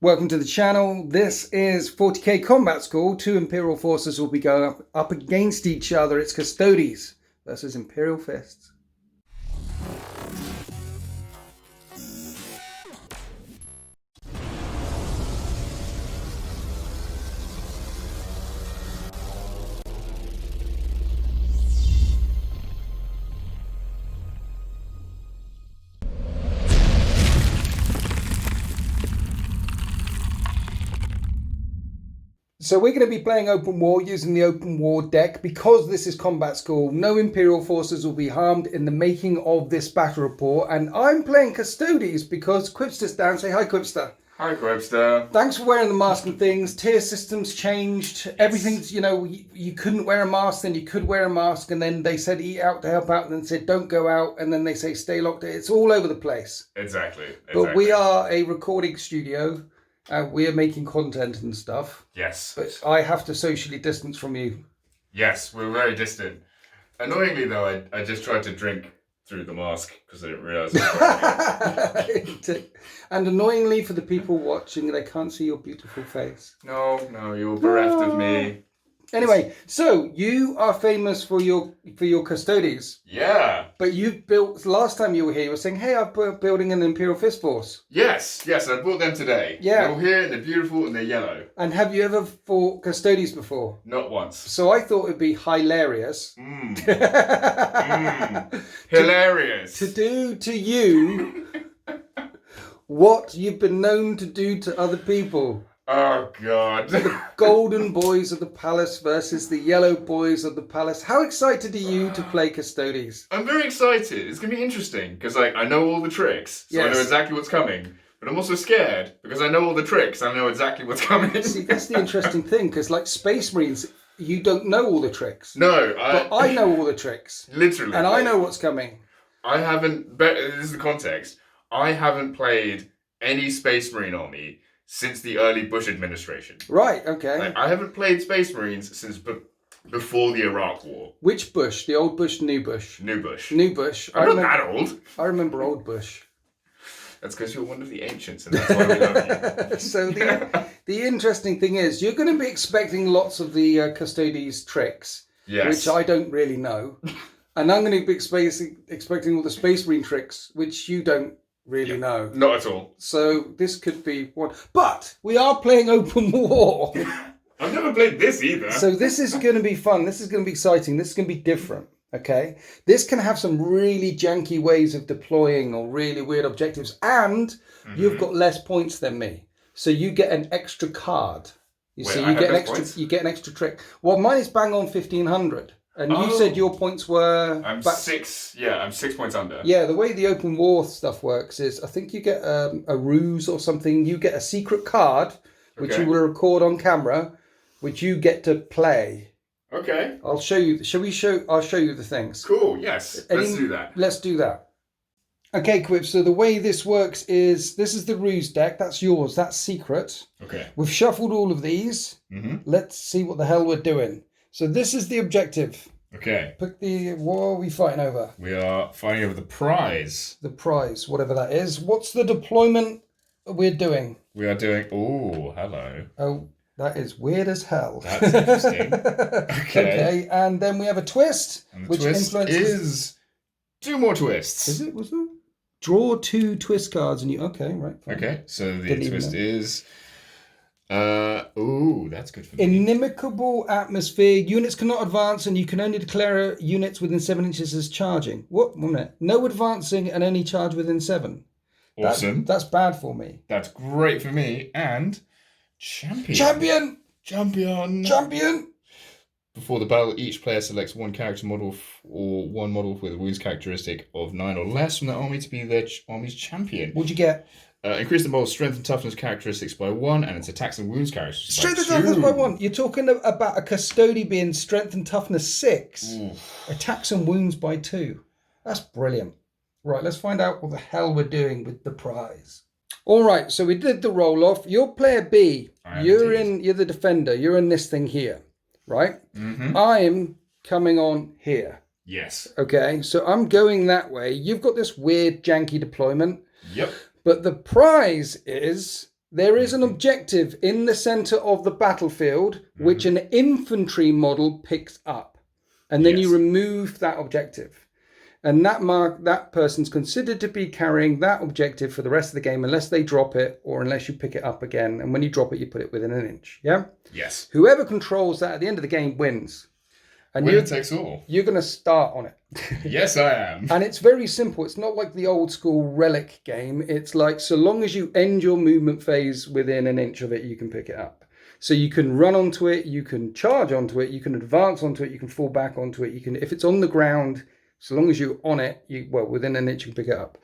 Welcome to the channel. This is 40k Combat School. Two Imperial forces will be going up against each other. It's Custodes versus Imperial Fists. So we're going to be playing open war using the open war deck. Because this is combat school, no Imperial forces will be harmed in the making of this battle report. And I'm playing Custodes because Quipster's down. Say hi, Quipster. Hi, Quipster. Thanks for wearing the mask and things. Tier systems changed. Yes. Everything's, you couldn't wear a mask, then you could wear a mask. And then they said eat out to help out, and then said don't go out. And then they say stay locked. It's all over the place. Exactly. But we are a recording studio. We are making content and stuff. Yes. But I have to socially distance from you. Yes, we're very distant. Annoyingly, though, I just tried to drink through the mask because I didn't realise it was And annoyingly for the people watching, they can't see your beautiful face. No, you're bereft of me. Anyway, so you are famous for your Custodes. Yeah. But you built, last time you were here, you were saying, hey, I'm building an Imperial Fist force. Yes, I bought them today. Yeah. They're all here, they're beautiful, and they're yellow. And have you ever fought Custodes before? Not once. So I thought it'd be hilarious. Hilarious. To do to you what you've been known to do to other people. Oh, God. The golden boys of the palace versus the yellow boys of the palace. How excited are you to play Custodes? I'm very excited. It's going to be interesting because I know all the tricks, so I know exactly what's coming. But I'm also scared because I know all the tricks. I know exactly what's coming. See, that's the interesting thing, because like Space Marines, you don't know all the tricks. No. But I know all the tricks. Literally. And I know what's coming. I haven't, this is the context, I haven't played any Space Marine army since the early Bush administration. Right, okay. Like, I haven't played Space Marines since before the Iraq War. Which Bush? The old Bush, new Bush? New Bush. New Bush. I'm not that old. I remember old Bush. That's because you're one of the ancients, and that's why we love you. So the interesting thing is, you're going to be expecting lots of the Custodes tricks, which I don't really know. And I'm going to be expecting all the Space Marine tricks, which you don't really know. Not at all. So this could be one. But we are playing open war. I've never played this either. So this is going to be fun. This is going to be exciting. This is going to be different. Okay. This can have some really janky ways of deploying or really weird objectives. And you've got less points than me. So you get an extra card. You get an extra trick. Well, mine is bang on 1500. And you said your points were... I'm 6 points under. Yeah, the way the open war stuff works is I think you get a ruse or something. You get a secret card, which you will record on camera, which you get to play. Okay. I'll show you. I'll show you the things. Cool, yes. Let's do that. Let's do that. Okay, Quip, so the way this works is, this is the ruse deck. That's yours. That's secret. Okay. We've shuffled all of these. Let's see what the hell we're doing. So this is the objective. Okay. What are we fighting over? We are fighting over the prize. The prize, whatever that is. What's the deployment we're doing? We are doing... Oh, hello. Oh, that is weird as hell. That's interesting. Okay. And then we have a twist. And the which twist is 2 more twists. Is it? Was it? Draw 2 twist cards and you... Okay, right. Fine. Okay, so the twist is... that's good for me. Inimical atmosphere. Units cannot advance and you can only declare units within 7 inches as charging. What? 1 minute. No advancing and only charge within 7. Awesome. That's bad for me. That's great for me. And champion. Before the battle, each player selects 1 character model or 1 model with a wounds characteristic of 9 or less from the army to be their army's champion. What'd you get? Increase the model's strength and toughness characteristics by 1 and its attacks and wounds characteristics strength by 2. and toughness by 1. You're talking about a Custode being strength and toughness 6. Attacks and wounds by 2. That's brilliant. Right, let's find out what the hell we're doing with the prize. All right, so we did the roll off. You're player B. You're the defender. You're in this thing here, right? I'm coming on here. Yes. Okay, so I'm going that way. You've got this weird janky deployment. Yep. But the prize is There is an objective in the center of the battlefield, which an infantry model picks up. And then you remove that objective. And that person's considered to be carrying that objective for the rest of the game unless they drop it or unless you pick it up again. And when you drop it, you put it within an inch. Yeah? Yes. Whoever controls that at the end of the game wins. And Winner takes all. You're going to start on it. Yes, I am. And it's very simple. It's not like the old school relic game. It's like so long as you end your movement phase within an inch of it, you can pick it up. So you can run onto it, you can charge onto it, you can advance onto it, you can fall back onto it. You can, if it's on the ground, so long as you're on it, within an inch you can pick it up.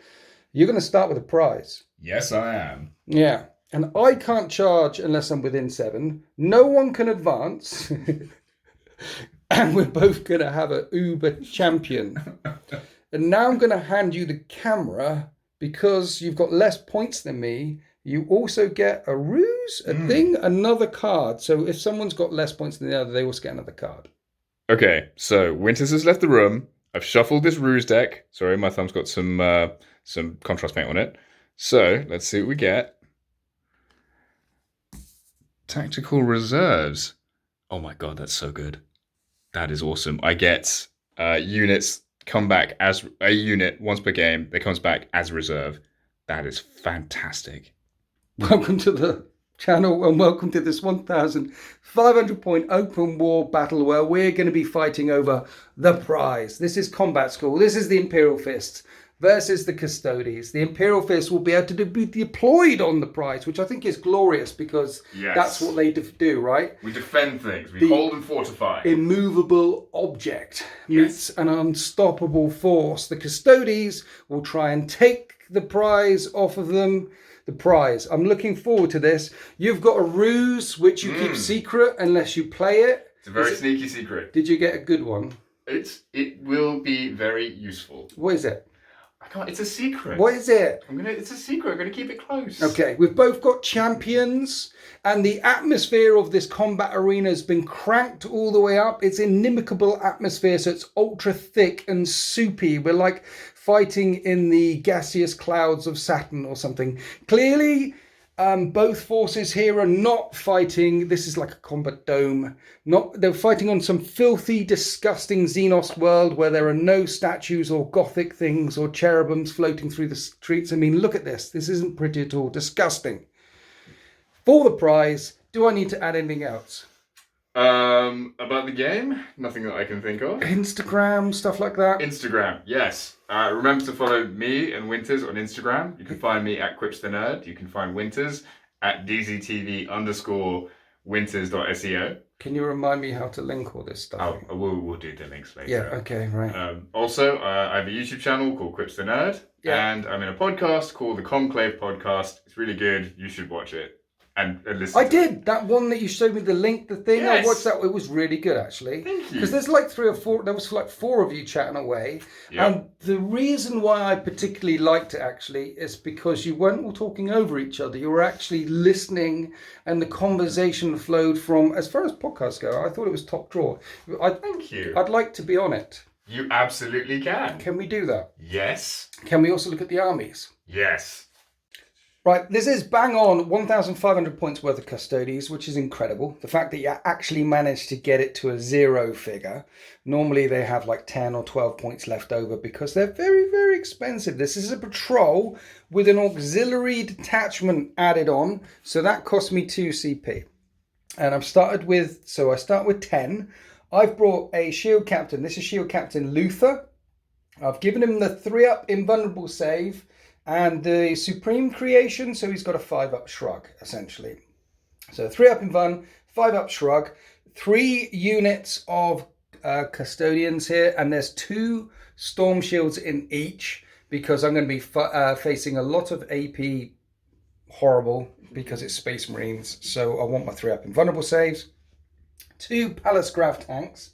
You're going to start with a prize. Yes, I am. Yeah. And I can't charge unless I'm within 7. No one can advance. And we're both going to have an Uber champion. And now I'm going to hand you the camera because you've got less points than me. You also get a ruse, another card. So if someone's got less points than the other, they also get another card. Okay, so Winters has left the room. I've shuffled this ruse deck. Sorry, my thumb's got some contrast paint on it. So let's see what we get. Tactical reserves. Oh my god, that's so good. That is awesome. I get units come back as a unit once per game. That comes back as a reserve. That is fantastic. Welcome to the channel and welcome to this 1,500 point open war battle where we're going to be fighting over the prize. This is combat school. This is the Imperial Fists versus the Custodes. The Imperial Fists will be able to be deployed on the prize, which I think is glorious because that's what they do, right? We defend things. We hold and fortify. Immovable object meets an unstoppable force. The Custodes will try and take the prize off of them. The prize. I'm looking forward to this. You've got a ruse which you keep secret unless you play it. It's a very sneaky secret. Did you get a good one? It will be very useful. What is it? I can't. It's a secret. What is it? It's a secret. I'm gonna keep it close. Okay, we've both got champions, and the atmosphere of this combat arena has been cranked all the way up. It's inimicable atmosphere, so it's ultra thick and soupy. We're like fighting in the gaseous clouds of Saturn or something. Clearly, both forces here are not fighting. This is like a combat dome. They're fighting on some filthy, disgusting Xenos world where there are no statues or gothic things or cherubims floating through the streets. I mean, look at this. This isn't pretty at all. Disgusting. For the prize, do I need to add anything else? About the game? Nothing that I can think of. Instagram, stuff like that? Instagram, yes. Remember to follow me and Winters on Instagram. You can find me at Quips the Nerd. You can find Winters at dztv_winters.seo. Can you remind me how to link all this stuff? Oh, we'll do the links later. Yeah, okay, right. Also, I have a YouTube channel called Quips the Nerd. Yeah. And I'm in a podcast called the Conclave Podcast. It's really good. You should watch it. And listen. I did that one that you showed me the link, the thing. Yes. I watched that. It was really good, actually. Thank you. Because there's like 3 or 4. There was like 4 of you chatting away. Yep. And the reason why I particularly liked it actually is because you weren't all talking over each other. You were actually listening, and the conversation flowed from. As far as podcasts go, I thought it was top drawer. Thank you. I'd like to be on it. You absolutely can. Can we do that? Yes. Can we also look at the armies? Yes. Right, this is bang on 1,500 points worth of Custodes, which is incredible. The fact that you actually managed to get it to a 0 figure. Normally they have like 10 or 12 points left over because they're very, very expensive. This is a patrol with an auxiliary detachment added on. So that cost me 2 CP. And I start with 10. I've brought a shield captain. This is shield captain Luther. I've given him the 3-up invulnerable save. And the Supreme Creation, so he's got a 5-up shrug, essentially. So 3-up invuln, 5-up shrug, 3 units of custodians here, and there's 2 storm shields in each, because I'm going to be facing a lot of AP horrible, because it's Space Marines, so I want my 3-up invulnerable saves. 2 Palace Grav tanks,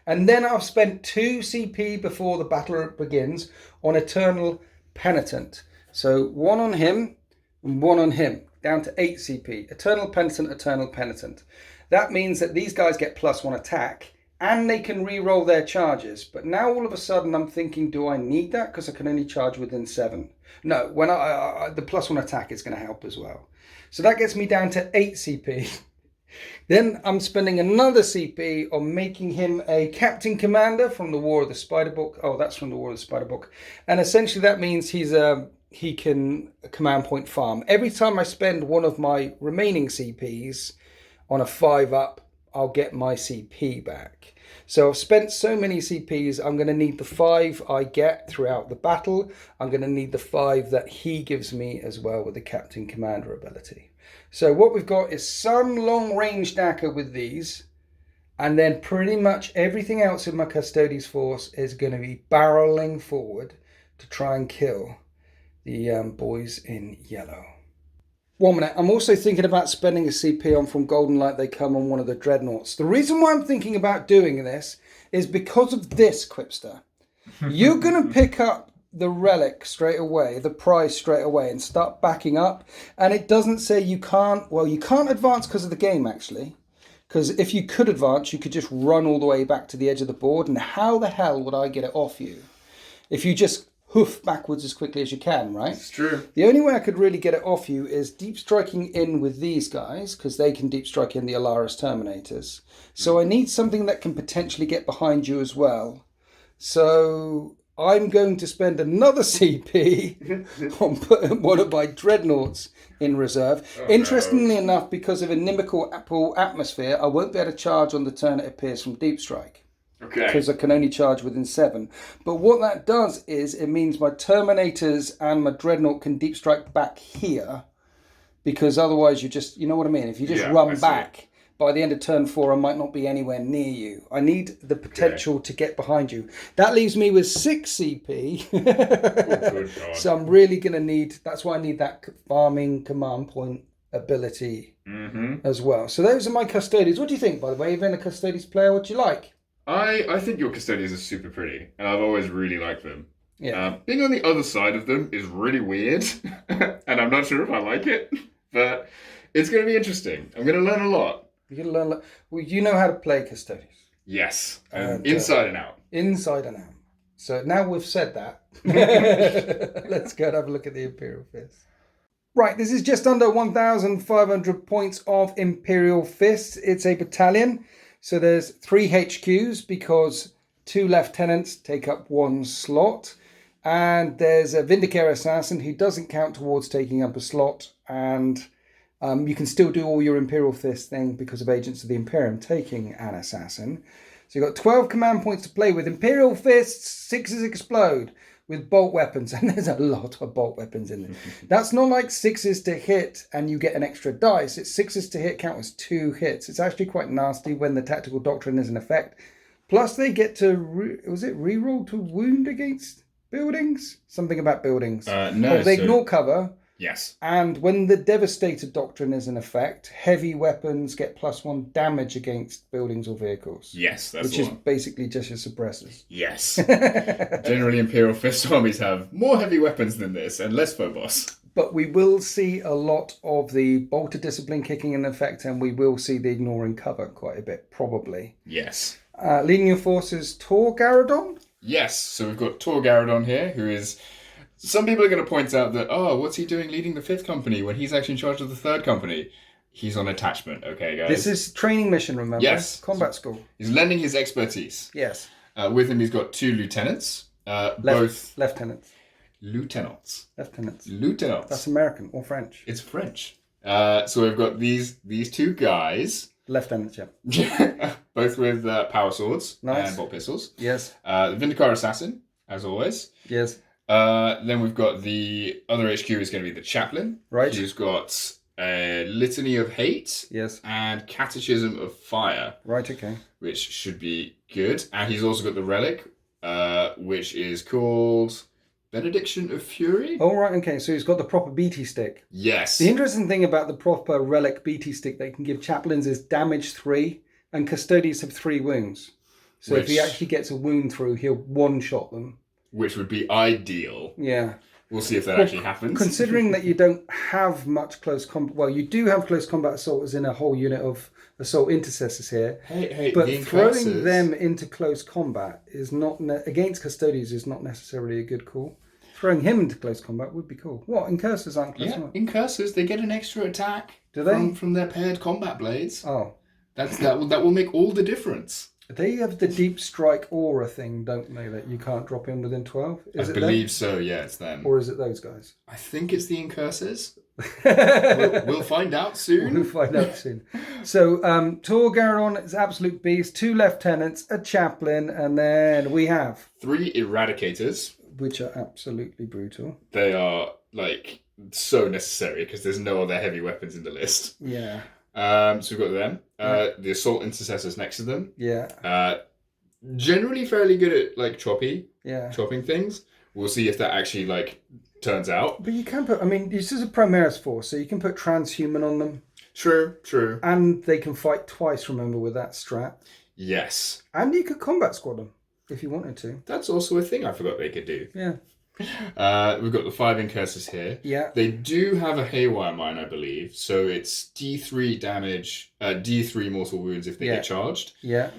and then I've spent 2 CP before the battle begins on Eternal Penitent. So 1 on him and 1 on him, down to 8 CP. Eternal Penitent, Eternal Penitent. That means that these guys get +1 attack and they can re-roll their charges. But now all of a sudden I'm thinking, do I need that? Because I can only charge within 7. No, when the +1 attack is going to help as well. So that gets me down to 8 CP. Then I'm spending another CP on making him a Captain Commander from the War of the Spider Book. Oh, that's from the War of the Spider Book. And essentially that means he can command point farm. Every time I spend one of my remaining CPs on a 5-up, I'll get my CP back. So I've spent so many CPs, I'm going to need the 5 I get throughout the battle. I'm going to need the 5 that he gives me as well with the Captain Commander ability. So what we've got is some long-range Daka with these, and then pretty much everything else in my Custodes force is going to be barreling forward to try and kill the boys in yellow. 1 minute, I'm also thinking about spending a CP on From Golden Light They Come on one of the Dreadnoughts. The reason why I'm thinking about doing this is because of this, Quipster. You're going to pick up the relic straight away, the prize straight away, and start backing up. And it doesn't say you can't, well, you can't advance because of the game, actually. Because if you could advance, you could just run all the way back to the edge of the board. And how the hell would I get it off you? If you just hoof backwards as quickly as you can, right? It's true. The only way I could really get it off you is deep striking in with these guys, because they can deep strike in the Alaris Terminators. So I need something that can potentially get behind you as well. So I'm going to spend another CP on putting one of my Dreadnoughts in reserve. Interestingly enough, because of inimical atmosphere, I won't be able to charge on the turn it appears from deep strike. Okay. Because I can only charge within 7. But what that does is it means my Terminators and my Dreadnought can deep strike back here. Because otherwise you just, you know what I mean? If you just run back, by the end of turn 4, I might not be anywhere near you. I need the potential to get behind you. That leaves me with 6 CP. Good God. So I'm really going to need, that's why I need that farming command point ability as well. So those are my Custodes. What do you think, by the way? You've been a Custodes player. What do you like? I think your Custodes are super pretty, and I've always really liked them. Yeah. Being on the other side of them is really weird, and I'm not sure if I like it, but it's going to be interesting. I'm going to learn a lot. You're going to learn. Well, you know how to play Custodes. Yes, inside and out. Inside and out. So now we've said that, let's go and have a look at the Imperial Fists. Right, this is just under 1,500 points of Imperial Fists. It's a battalion. So there's 3 HQs because 2 lieutenants take up 1 slot. And there's a Vindicare Assassin who doesn't count towards taking up a slot. And you can still do all your Imperial Fist thing because of Agents of the Imperium taking an Assassin. So you've got 12 command points to play with. Imperial Fists, 6s explode with bolt weapons. And there's a lot of bolt weapons in there. That's not like 6s to hit and you get an extra dice. It's 6s to hit count as 2 hits. It's actually quite nasty when the tactical doctrine is in effect. Plus they get to, reroll to wound against buildings? Something about buildings. No. They ignore cover. Yes. And when the Devastator doctrine is in effect, heavy weapons get +1 damage against buildings or vehicles. Yes, that's which is basically just your suppressors. Yes. Generally, Imperial Fist armies have more heavy weapons than this and less phobos. But we will see a lot of the bolter discipline kicking in effect, and we will see the ignoring cover quite a bit, probably. Yes. Leading your forces, Tor Garadon? Yes, so we've got Tor Garadon here, who is... Some people are going to point out that, oh, what's he doing leading the 5th company when he's actually in charge of the 3rd company? He's on attachment, okay, guys? This is training mission, remember? Yes. Combat school. He's lending his expertise. Yes. With him, he's got 2 lieutenants. Both... Lieutenants. Lieutenants. Lieutenants. Lieutenants. That's American or French. It's French. So we've got these 2 guys. Lieutenants, yeah. Both with power swords and bolt pistols. Yes. The Vindicare Assassin, as always. Yes. Then we've got the other HQ is going to be the Chaplain. Right. Who's got a Litany of Hate. Yes. And Catechism of Fire. Right, okay. Which should be good. And he's also got the Relic, which is called Benediction of Fury. Oh, right, okay. So he's got the proper BT stick. Yes. The interesting thing about the proper Relic BT stick they can give Chaplains is damage 3, and Custodes have 3 wounds. So if he actually gets a wound through, he'll one-shot them. Which would be ideal. Yeah. We'll see if that actually happens. Considering that you don't have much close combat... Well, you do have close combat assaulters in a whole unit of assault intercessors here. But throwing them into close combat is not... against Custodes is not necessarily a good call. Throwing him into close combat would be cool. What? Incursors aren't close Yeah, combat? in cursors, they get an extra attack. Do they? From their paired combat blades. Oh. That will make all the difference. They have the deep strike aura thing, don't they, that you can't drop in within 12? I believe so, yeah, it's them. Or is it those guys? I think it's the Incursors. We'll find out soon. We'll find out soon. So, Tor Garadon is absolute beast, 2 lieutenants, a chaplain, and then we have 3 Eradicators. Which are absolutely brutal. They are, so necessary because there's no other heavy weapons in the list. Yeah. So we've got them. The Assault Intercessors next to them. Yeah. Generally fairly good at, chopping things. We'll see if that actually, turns out. But you can put, this is a Primaris force, so you can put transhuman on them. True. And they can fight twice, remember, with that strat. Yes. And you could combat squad them, if you wanted to. That's also a thing I forgot they could do. Yeah. We've got the 5 Incursors here. Yeah. They do have a Haywire Mine, I believe. So it's D3 damage, D3 mortal wounds if they get charged. Yeah.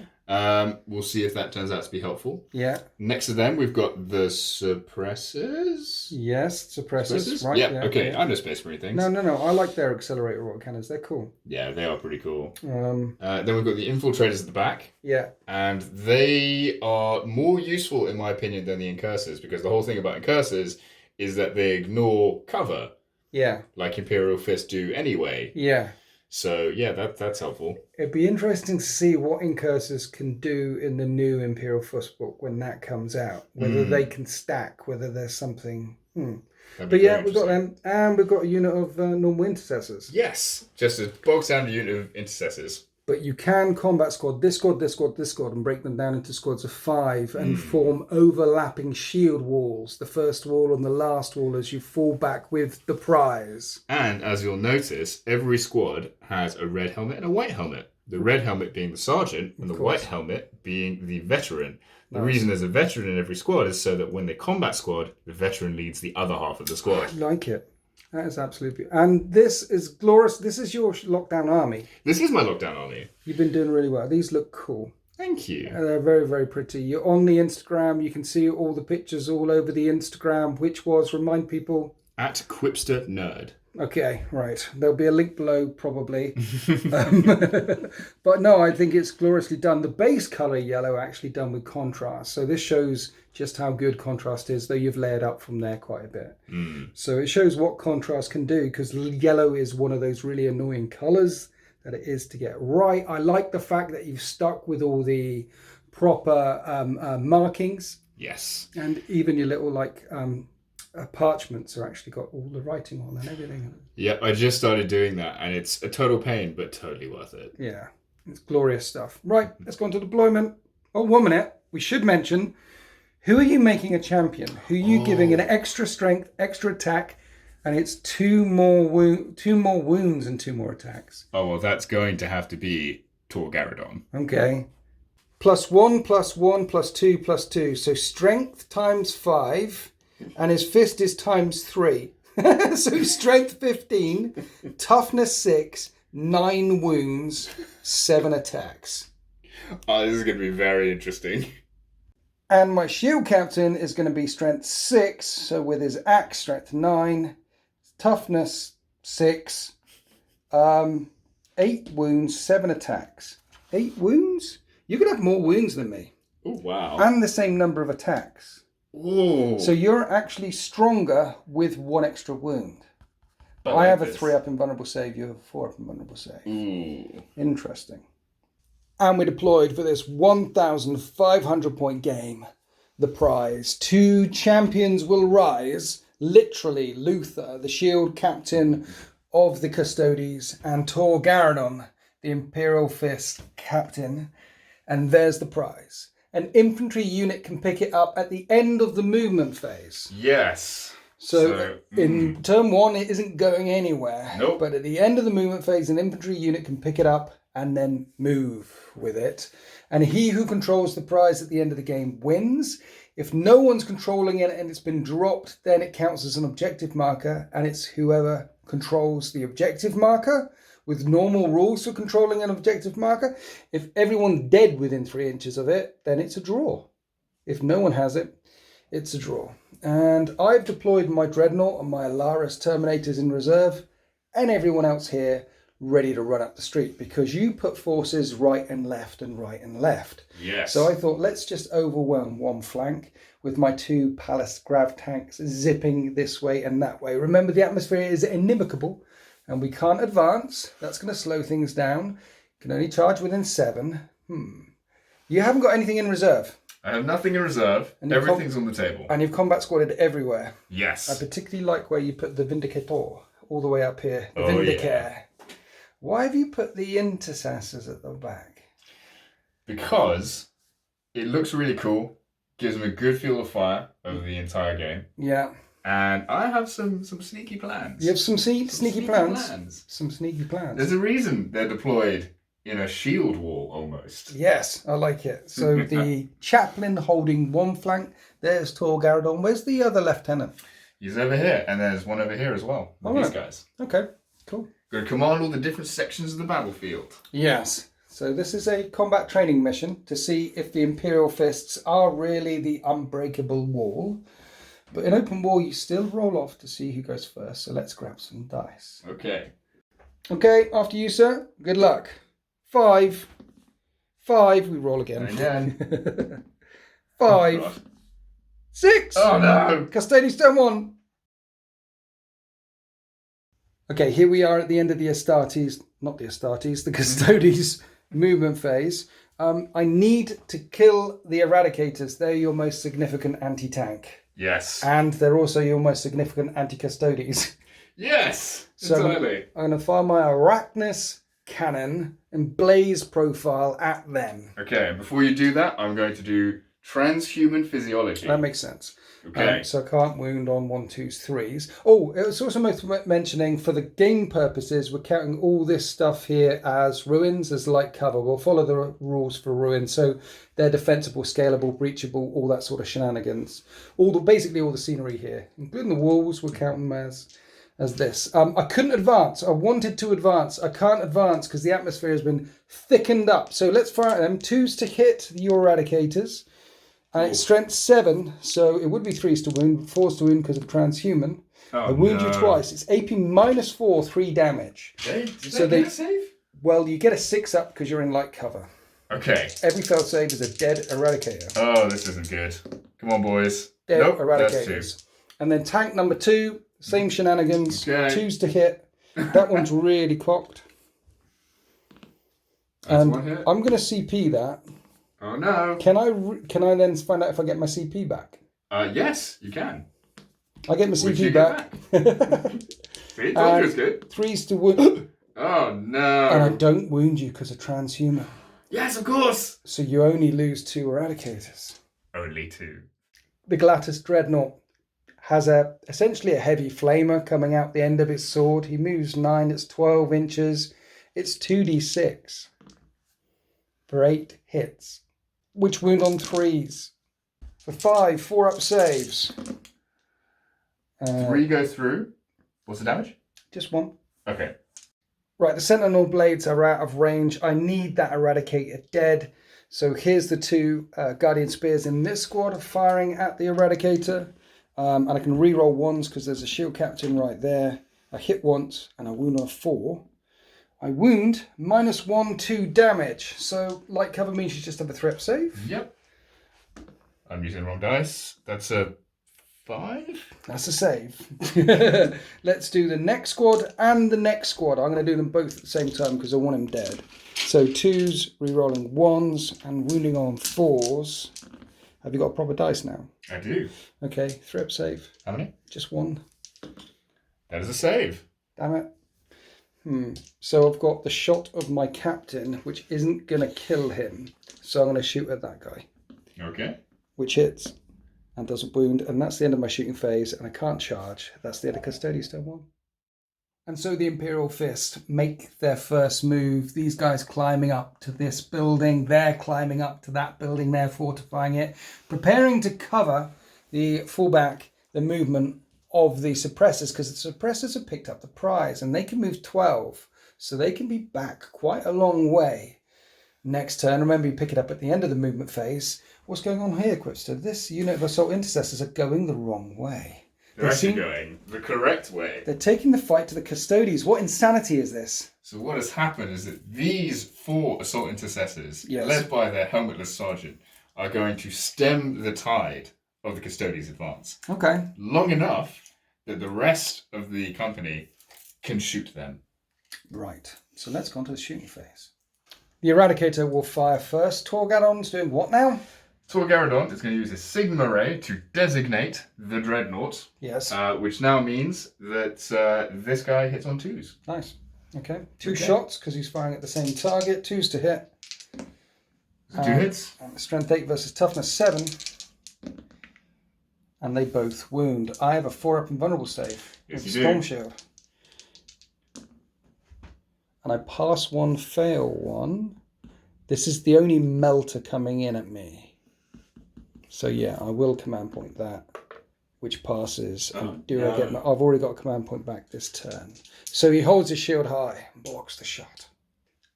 We'll see if that turns out to be helpful. Yeah. Next to them, we've got the Suppressors. Yes, suppressors. Right. Yeah, okay. I know Space Marine things. No. I like their accelerator autocannons. They're cool. Yeah, they are pretty cool. Then we've got the Infiltrators at the back. Yeah. And they are more useful, in my opinion, than the Incursors, because the whole thing about Incursors is that they ignore cover. Yeah. Like Imperial Fists do anyway. Yeah. So, yeah, that's helpful. It'd be interesting to see what Incursors can do in the new Imperial Fist book when that comes out. Whether they can stack, whether there's something... But yeah, we've got them. And we've got a unit of normal intercessors. Yes, just a bog standard unit of intercessors. But you can combat squad, this squad, and break them down into squads of 5 and form overlapping shield walls. The first wall and the last wall as you fall back with the prize. And as you'll notice, every squad has a red helmet and a white helmet. The red helmet being the sergeant and the white helmet being the veteran. The reason there's a veteran in every squad is so that when they combat squad, the veteran leads the other half of the squad. I like it. That is absolutely... And this is glorious. This is your lockdown army. This is my lockdown army. You've been doing really well. These look cool. Thank you. And they're very, very pretty. You're on the Instagram. You can see all the pictures all over the Instagram, which was, remind people... At Quipster Nerd. Okay, right. There'll be a link below, probably. But no, I think it's gloriously done. The base colour yellow actually done with contrast. So this shows just how good contrast is, though you've layered up from there quite a bit. So it shows what contrast can do, because yellow is one of those really annoying colours that it is to get right. I like the fact that you've stuck with all the proper markings. Yes. And even your little, parchments are actually got all the writing on and everything. Yeah, I just started doing that, and it's a total pain, but totally worth it. Yeah, it's glorious stuff. Right, let's go on to deployment. Oh, 1 minute. We should mention, who are you making a champion? Who are you giving an extra strength, extra attack, and it's 2 more wounds and 2 more attacks? Oh, well, that's going to have to be Tor Garadon. Okay. +1, +1, +2, +2. So strength times 5. And his fist is times 3. So strength 15, toughness 6, 9 wounds, 7 attacks. Oh, this is going to be very interesting. And my shield captain is going to be strength 6. So with his axe, strength 9, toughness 6, 8 wounds, 7 attacks. 8 wounds? You're going to have more wounds than me. Oh, wow. And the same number of attacks. Ooh. So you're actually stronger with 1 extra wound. I have a 3 up in vulnerable save, you have a 4 up in vulnerable save. Ooh. Interesting. And we deployed for this 1,500 point game. The prize. 2 champions will rise. Literally, Luther, the shield captain of the Custodes, and Tor Garadon, the Imperial Fist captain. And there's the prize. An infantry unit can pick it up at the end of the movement phase. Yes. So in turn 1, it isn't going anywhere. Nope. But at the end of the movement phase, an infantry unit can pick it up and then move with it. And he who controls the prize at the end of the game wins. If no one's controlling it and it's been dropped, then it counts as an objective marker, and it's whoever controls the objective marker with normal rules for controlling an objective marker. If everyone's dead within 3 inches of it, then it's a draw. If no one has it, It's a draw. And I've deployed my Dreadnought and my Alaris Terminators in reserve, and everyone else here ready to run up the street, because you put forces right and left and right and left. Yes. So I thought, let's just overwhelm one flank with my 2 Palace Grav tanks zipping this way and that way. Remember, the atmosphere is inimicable and we can't advance. That's going to slow things down. Can only charge within 7. You haven't got anything in reserve. I have nothing in reserve. And Everything's on the table. And you've combat squadded everywhere. Yes. I particularly like where you put the Vindicator all the way up here. The Oh, Vindicare. yeah. Why have you put the Intercessors at the back? Because it looks really cool. Gives them a good feel of fire over the entire game. Yeah. And I have some sneaky plans. You have some sneaky plans? plans. Some sneaky plans. There's a reason they're deployed in a shield wall almost. Yes, I like it. So the chaplain holding one flank. There's Tor Garadon. Where's the other lieutenant? He's over here, and there's one over here as well. With these guys. Okay, cool. Going to command all the different sections of the battlefield. Yes. So this is a combat training mission to see if the Imperial Fists are really the unbreakable wall. But in open war, you still roll off to see who goes first. So let's grab some dice. Okay. Okay, after you, sir. Good luck. 5. 5. We roll again. Again. 5. Oh, 6. oh no. Custodes turn 1. Okay, here we are at the end of the Astartes, not the Astartes, the Custodes movement phase. I need to kill the Eradicators. They're your most significant anti-tank. Yes. And they're also your most significant anti-Custodes. Yes. So Entirely. I'm going to fire my Arachnus cannon and blaze profile at them. Okay, and before you do that, I'm going to do transhuman physiology. That makes sense. Okay. So I can't wound on 1, 2s, 3s. Oh, it was also worth mentioning, for the game purposes, we're counting all this stuff here as ruins, as light cover. We'll follow the rules for ruins, so they're defensible, scalable, breachable, all that sort of shenanigans. Basically all the scenery here, including the walls, we're counting them as this. I couldn't advance. I wanted to advance. I can't advance because the atmosphere has been thickened up. So let's fire at them. 2s to hit the Eradicators. And it's strength 7, so it would be 3s to wound, 4s to wound because of transhuman. I wound you twice. It's AP -4, 3 damage. Did they get a save? Well, you get a 6 up because you're in light cover. Okay. Every failed save is a dead Eradicator. Oh, this isn't good. Come on, boys. Dead nope, Eradicators. that's 2. And then tank number 2, same shenanigans. Okay. 2s to hit. That one's really cocked. That's And 1 hit. I'm going to CP that. Oh no. Can I then find out if I get my CP back? Yes, you can. I get my Which you CP get back. See, told you it's good. 3s to wound. Oh no. And I don't wound you because of transhuman. Yes, of course. So you only lose 2 Eradicators. Only 2. The Glatis Dreadnought has essentially a heavy flamer coming out the end of its sword. He moves 9, it's 12 inches. It's 2d6 for 8 hits, which wound on 3s. For 5, 4 up saves. 3 go through. What's the damage? Just 1. Okay. Right, the Sentinel Blades are out of range. I need that Eradicator dead. So here's the 2 Guardian Spears in this squad firing at the Eradicator. And I can re-roll 1s because there's a Shield Captain right there. I hit once and I wound on a 4. I wound -1, 2 damage. So light cover means you just have a threat save. Yep. I'm using the wrong dice. That's a 5? That's a save. Let's do the next squad and the next squad. I'm going to do them both at the same time because I want him dead. So 2s, re-rolling 1s and wounding on 4s. Have you got a proper dice now? I do. Okay, threat save. How many? Just 1. That is a save. Damn it. So I've got the shot of my captain, which isn't going to kill him. So I'm going to shoot at that guy. Okay. Which hits and doesn't wound. And that's the end of my shooting phase. And I can't charge. That's the end of Custodes turn 1. And so the Imperial Fist make their first move. These guys climbing up to this building. They're climbing up to that building. They're fortifying it. Preparing to cover the fallback, the movement of the suppressors, because the suppressors have picked up the prize and they can move 12, so they can be back quite a long way. Next turn, remember you pick it up at the end of the movement phase. What's going on here, Quipster? This unit of assault intercessors are going the wrong way. They're actually going the correct way. They're taking the fight to the Custodes. What insanity is this? So what has happened is that these 4 assault intercessors, Yes. led by their helmetless sergeant, are going to stem the tide of the Custodes' advance. Okay. Long enough that the rest of the company can shoot them. Right. So let's go on to the shooting phase. The Eradicator will fire first. Torgadon's doing what now? Torgaradon is going to use his Sigma Ray to designate the Dreadnought. Yes. Which now means that this guy hits on 2s. Nice. Okay. 2 shots because he's firing at the same target. 2s to hit. 2 hits. And strength 8 versus toughness 7. And they both wound. I have a 4-up invulnerable save. Yes, you Storm do. Shield. And I pass 1, fail 1. This is the only melter coming in at me. So yeah, I will command point that, which passes. And I get? I've already got a command point back this turn. So he holds his shield high and blocks the shot.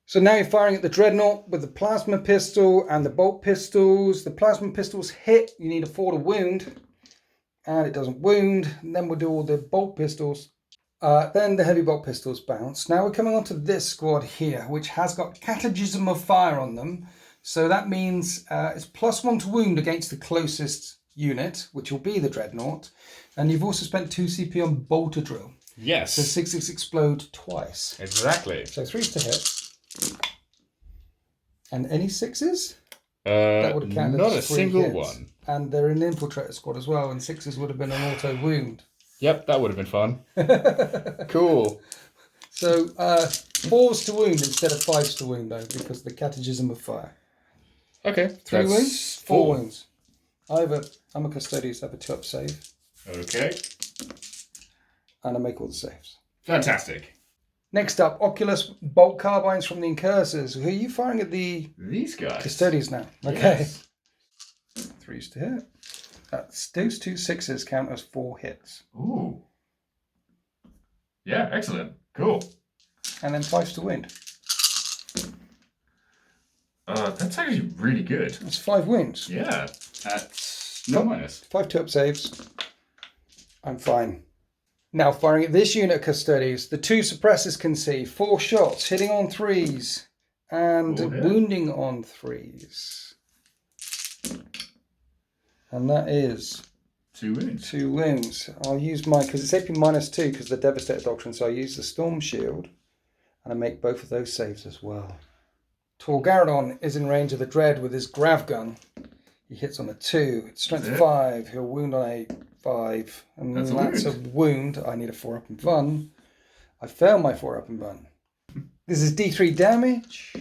So now you're firing at the Dreadnought with the plasma pistol and the bolt pistols. The plasma pistols hit. You need a 4 to wound, and it doesn't wound. And then we'll do all the bolt pistols. Then the heavy bolt pistols bounce. Now we're coming on to this squad here, which has got Catechism of Fire on them. So that means it's +1 to wound against the closest unit, which will be the Dreadnought. And you've also spent 2 CP on Bolter Drill. Yes. So 6 explode twice. Exactly. So 3s to hit. And any 6s? That would have counted not as a 3 single hits. one. And they're in the Infiltrator squad as well, and 6s would have been an auto wound. Yep, that would have been fun. Cool. So 4s to wound instead of 5s to wound, though, because of the Catechism of Fire. Okay. 3 wounds, 4 wounds. I'm a Custodes, I have a 2-up save. Okay. And I make all the saves. Fantastic. Next up, Oculus bolt carbines from the Incursors. Who are you firing at the These guys. Custodes now? Okay. Yes. 3s to hit. Those 2 6s count as 4 hits. Ooh. Yeah, excellent. Cool. And then 5s to wound. That's actually really good. That's 5 wounds. Yeah. At no minus. 5 2-up saves. I'm fine. Now firing at this unit of Custodes. The 2 suppressors can see 4 shots, hitting on 3s. And wounding on 3s. And that is 2 wounds. 2 wounds. I'll use my, because it's AP -2 because of the Devastator Doctrine, so I use the Storm Shield. And I make both of those saves as well. Torgaradon is in range of the Dread with his Grav Gun. He hits on a 2. It's strength 5. He'll wound on a 5. And that's a wound. I need a 4-up and Vun. I fail my 4-up and Vun. This is D3 damage.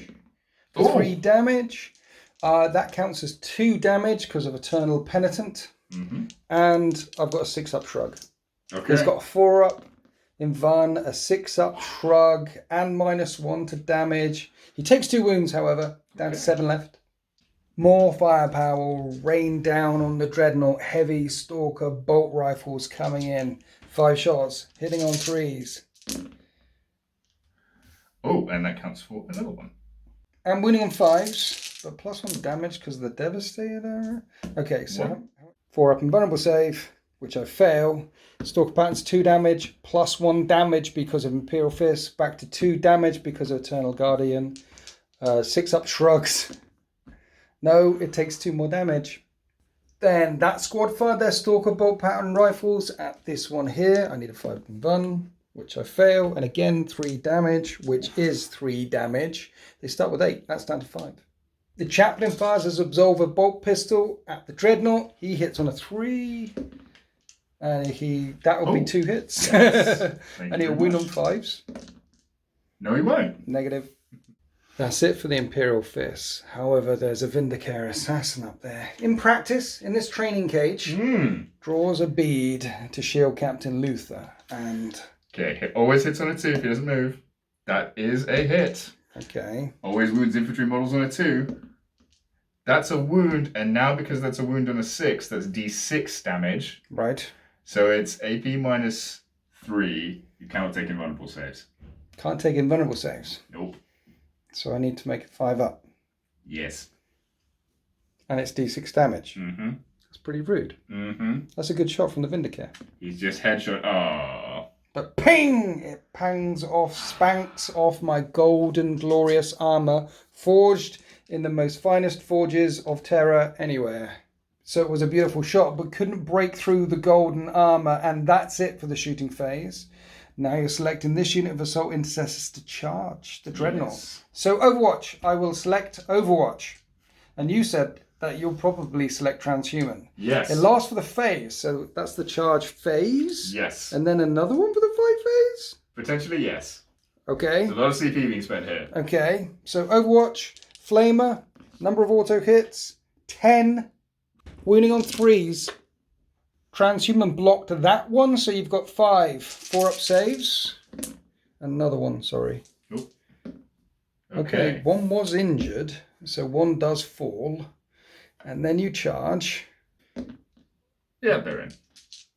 3 damage. That counts as 2 damage because of Eternal Penitent. Mm-hmm. And I've got a 6-up shrug. Okay. He's got a 4-up in Vun, a 6-up shrug, and -1 to damage. He takes 2 wounds, however, down to 7 left. More firepower will rain down on the Dreadnought. Heavy Stalker bolt rifles coming in. 5 shots, hitting on 3s. Oh, and that counts for another one. And winning on 5s, but +1 damage because of the Devastator. Okay, so 4-up invulnerable save, which I fail. Stalker patterns 2 damage, +1 damage because of Imperial Fists, back to 2 damage because of Eternal Guardian. 6-up shrugs. No, it takes 2 more damage. Then that squad fired their Stalker bolt pattern rifles at this one here. I need a 5 Vun, which I fail. And again, 3 damage, which is 3 damage. They start with 8. That's down to 5. The Chaplain fires his Absolver bolt pistol at the Dreadnought. He hits on a 3. And that will be 2 hits. Yes. And he'll win on 5s. No, he won't. Negative. That's it for the Imperial Fists. However, there's a Vindicare Assassin up there. In practice, in this training cage, draws a bead to shield Captain Luther. And... Okay, always hits on a 2 if he doesn't move. That is a hit. Okay. Always wounds infantry models on a 2. That's a wound, and now because that's a wound on a 6, that's D6 damage. Right. So it's AP -3. You cannot take invulnerable saves. Can't take invulnerable saves. Nope. So I need to make it 5 up. Yes. And it's D6 damage. Mm-hmm. That's pretty rude. Mm-hmm. That's a good shot from the Vindicare. He's just headshot. Oh. But ping! It spanks off my golden, glorious armor, forged in the most finest forges of terror anywhere. So it was a beautiful shot, but couldn't break through the golden armor, and that's it for the shooting phase. Now you're selecting this unit of Assault Intercessors to charge the Dreadnought. Yes. So Overwatch, I will select Overwatch. And you said that you'll probably select Transhuman. Yes. It lasts for the phase, so that's the charge phase. Yes. And then another one for the fight phase? Potentially, yes. Okay. There's a lot of CP being spent here. Okay. So Overwatch, Flamer, number of auto hits, 10. Wounding on 3s. Transhuman blocked that one, so you've got 5. 4-up saves. Another one, sorry. Nope. Okay. One was injured, so one does fall. And then you charge. Yeah, they're in.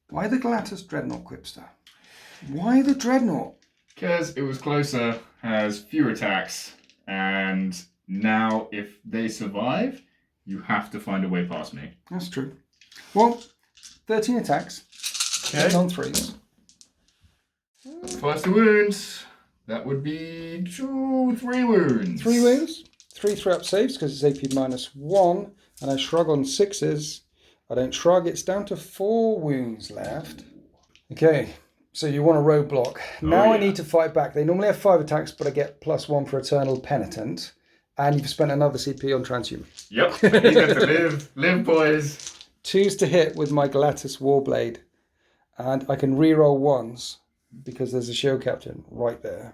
Why the Galatus Dreadnought, Quipster? Why the Dreadnought? Because it was closer, has fewer attacks, and now if they survive, you have to find a way past me. That's true. Well, 13 attacks. Okay. On 3s. First wounds. That would be 3 wounds. 3 wounds. 3 3-up saves because it's AP -1. And I shrug on 6s. I don't shrug. It's down to 4 wounds left. Okay. So you want a roadblock. Now I need to fight back. They normally have 5 attacks, but I get +1 for Eternal Penitent. And you've spent another CP on Transhuman. Yep. He's got to live. Live, boys. 2s to hit with my Galatus Warblade. And I can reroll 1s because there's a shield captain right there.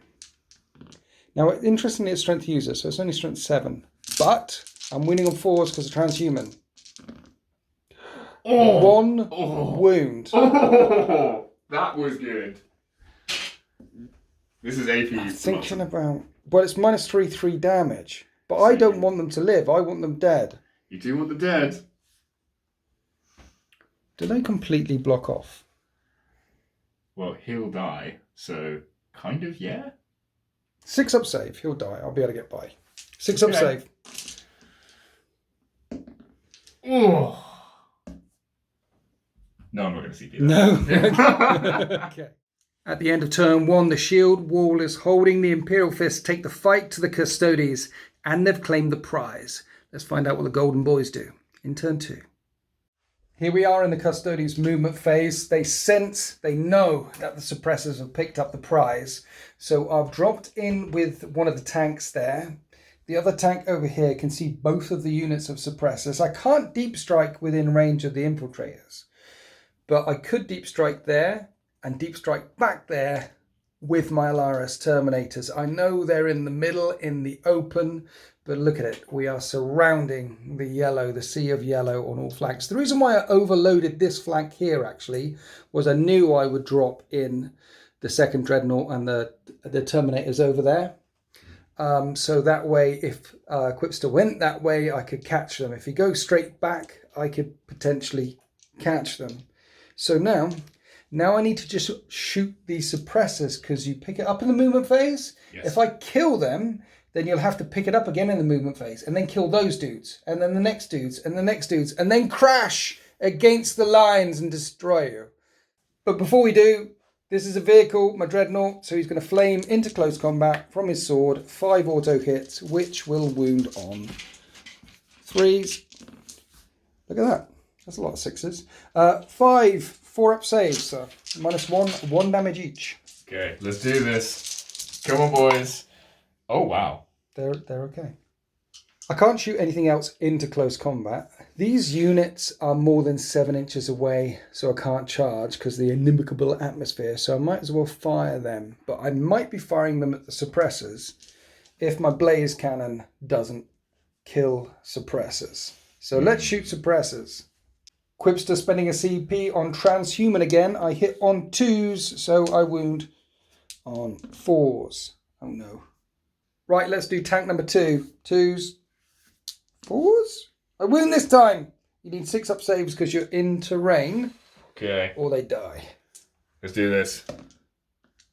Now, interestingly, it's strength user, so it's only strength 7. But I'm winning on 4s because of Transhuman. One wound. Oh, that was good. This is AP. I'm thinking about... Well, it's -3/3 damage. But I don't want them to live. I want them dead. You do want the dead. Do they completely block off? Well, he'll die, so kind of, yeah. 6-up save. He'll die. I'll be able to get by. 6-up save. Oh. No, I'm not going to see that. No. Okay. At the end of turn 1, the shield wall is holding the Imperial Fists take the fight to the Custodes, and they've claimed the prize. Let's find out what the Golden Boys do in turn 2. Here we are in the Custodes movement phase. They sense, they know that the suppressors have picked up the prize. So I've dropped in with one of the tanks there. The other tank over here can see both of the units of suppressors. I can't deep strike within range of the infiltrators, but I could deep strike there and deep strike back there with my Alaris Terminators. I know they're in the middle, in the open, but look at it. We are surrounding the yellow, the sea of yellow on all flanks. The reason why I overloaded this flank here, actually, was I knew I would drop in the second Dreadnought and the Terminators over there. So that way, if Quipster went that way, I could catch them. If he goes straight back, I could potentially catch them. So now I need to just shoot these suppressors because you pick it up in the movement phase. Yes. If I kill them, then you'll have to pick it up again in the movement phase and then kill those dudes and then the next dudes and the next dudes and then crash against the lines and destroy you. But before we do, this is a vehicle, my Dreadnought, so he's going to flame into close combat from his sword, 5 auto hits, which will wound on 3s. Look at that. That's a lot of 6s. 5 4-up saves, so -1, 1 damage each. Okay, let's do this. Come on, boys. Oh, wow. They're okay. I can't shoot anything else into close combat. These units are more than 7 inches away, so I can't charge because of the inimicable atmosphere, so I might as well fire them. But I might be firing them at the suppressors if my blaze cannon doesn't kill suppressors. So let's shoot suppressors. Quipster spending a CP on Transhuman again. I hit on 2s, so I wound on 4s. Oh no. Right, let's do tank number 2. 2s. 4s? I win this time! You need 6-up saves because you're in terrain. Okay. Or they die. Let's do this.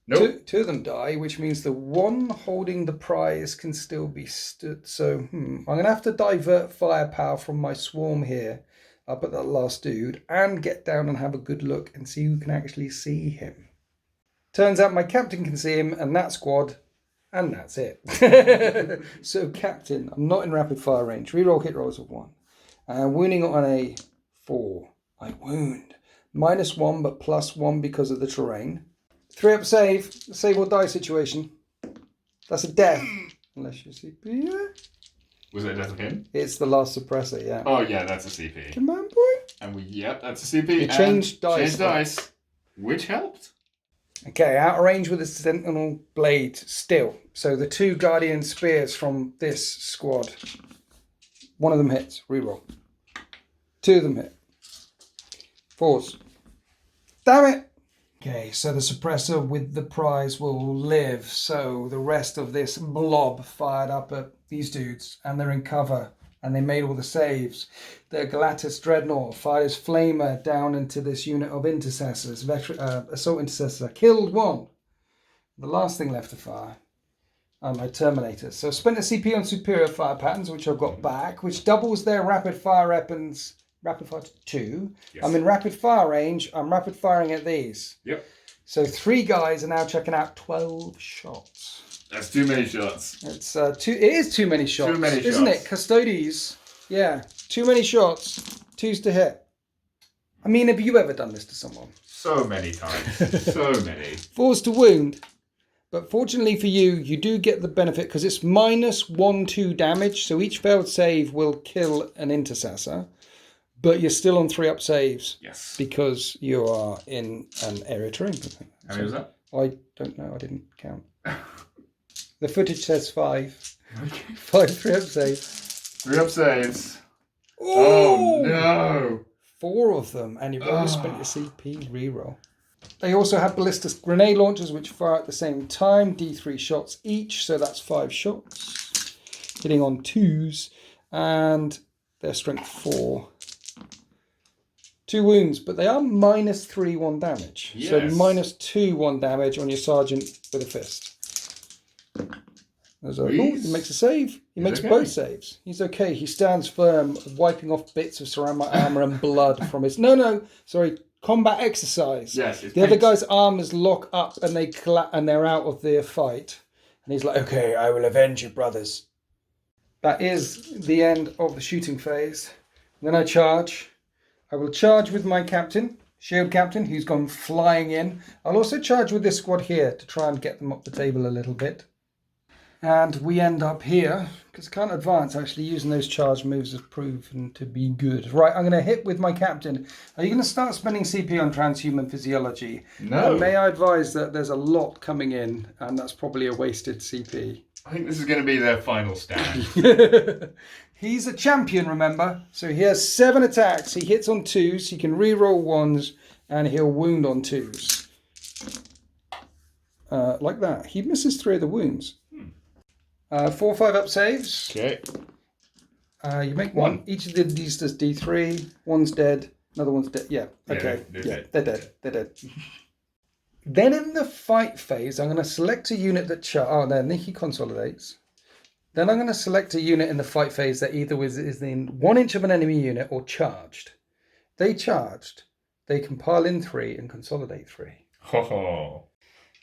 Nope. Two of them die, which means the one holding the prize can still be stood. So I'm going to have to divert firepower from my swarm here up at that last dude and get down and have a good look and see who can actually see him. Turns out my captain can see him and that squad, and that's it. So captain, I'm not in rapid fire range. Reroll hit rolls of 1. Wounding on a 4. I wound. -1 but +1 because of the terrain. 3 up save. Save or die situation. That's a death. Unless you CP. Yeah. Was it a death of him? It's the last suppressor, yeah. Oh yeah, that's a CP. Command point. And yep, that's a CP. You changed dice. Changed dice, which helped. Okay, out of range with a sentinel blade still. So the 2 guardian spears from this squad. One of them hits. Reroll. 2 of them hit. 4s. Damn it! Okay, so the suppressor with the prize will live. So the rest of this blob fired up at these dudes, and they're in cover, and they made all the saves. The Galatis Dreadnought fired his flamer down into this unit of intercessors, assault intercessors. Killed 1. The last thing left to fire are my Terminators. So I spent a CP on superior fire patterns, which I've got back, which doubles their rapid fire weapons. Rapid fire to 2. Yes. I'm in rapid fire range. I'm rapid firing at these. Yep. So 3 guys are now checking out 12 shots. That's too many shots. It's too. It is too many shots. Too many shots, isn't it? Custodes. Yeah. Too many shots. 2s to hit. I mean, have you ever done this to someone? So many times. So many. 4s to wound. But fortunately for you, you do get the benefit because it's -1/2 damage. So each failed save will kill an intercessor. But you're still on 3 up saves. Yes. Because you are in an area terrain. How many was that? I don't know. I didn't count. The footage says 5. Okay. 5 3 up saves. 3 up saves. Ooh! Oh no! 4 of them, and you've only spent your CP reroll. They also have ballistic grenade launchers, which fire at the same time. D3 shots each, so that's 5 shots. Hitting on 2s, and their strength 4. 2 wounds, but they are -3 1 damage. Yes. So -2 1 damage on your sergeant with a fist. He makes a save. He makes okay. both saves. He's okay. He stands firm, wiping off bits of ceramic armor and blood from his... Sorry, combat exercise. Yes. The other guy's armors lock up and they're out of their fight. And he's like, okay, I will avenge you, brothers. That is the end of the shooting phase. And then I charge. I will charge with my captain, shield captain, who's gone flying in. I'll also charge with this squad here to try and get them up the table a little bit. And we end up here, because I can't advance. Actually, using those charge moves has proven to be good. Right, I'm going to hit with my captain. Are you going to start spending CP on transhuman physiology? No. May I advise that there's a lot coming in, and that's probably a wasted CP. I think this is going to be their final stand. He's a champion, remember? So he has 7 attacks. He hits on 2s. He can reroll 1s, and he'll wound on 2s. Like that. He misses 3 of the wounds. 4 5 up saves. Okay. You make 1. Each of these does D3. One's dead. Another one's dead. Yeah. Okay. They're dead. They're dead. Then in the fight phase, I'm going to select a unit that then he consolidates. Then I'm going to select a unit in the fight phase that either is in 1 inch of an enemy unit or charged. They charged. They can pile in 3 and consolidate 3. Ho.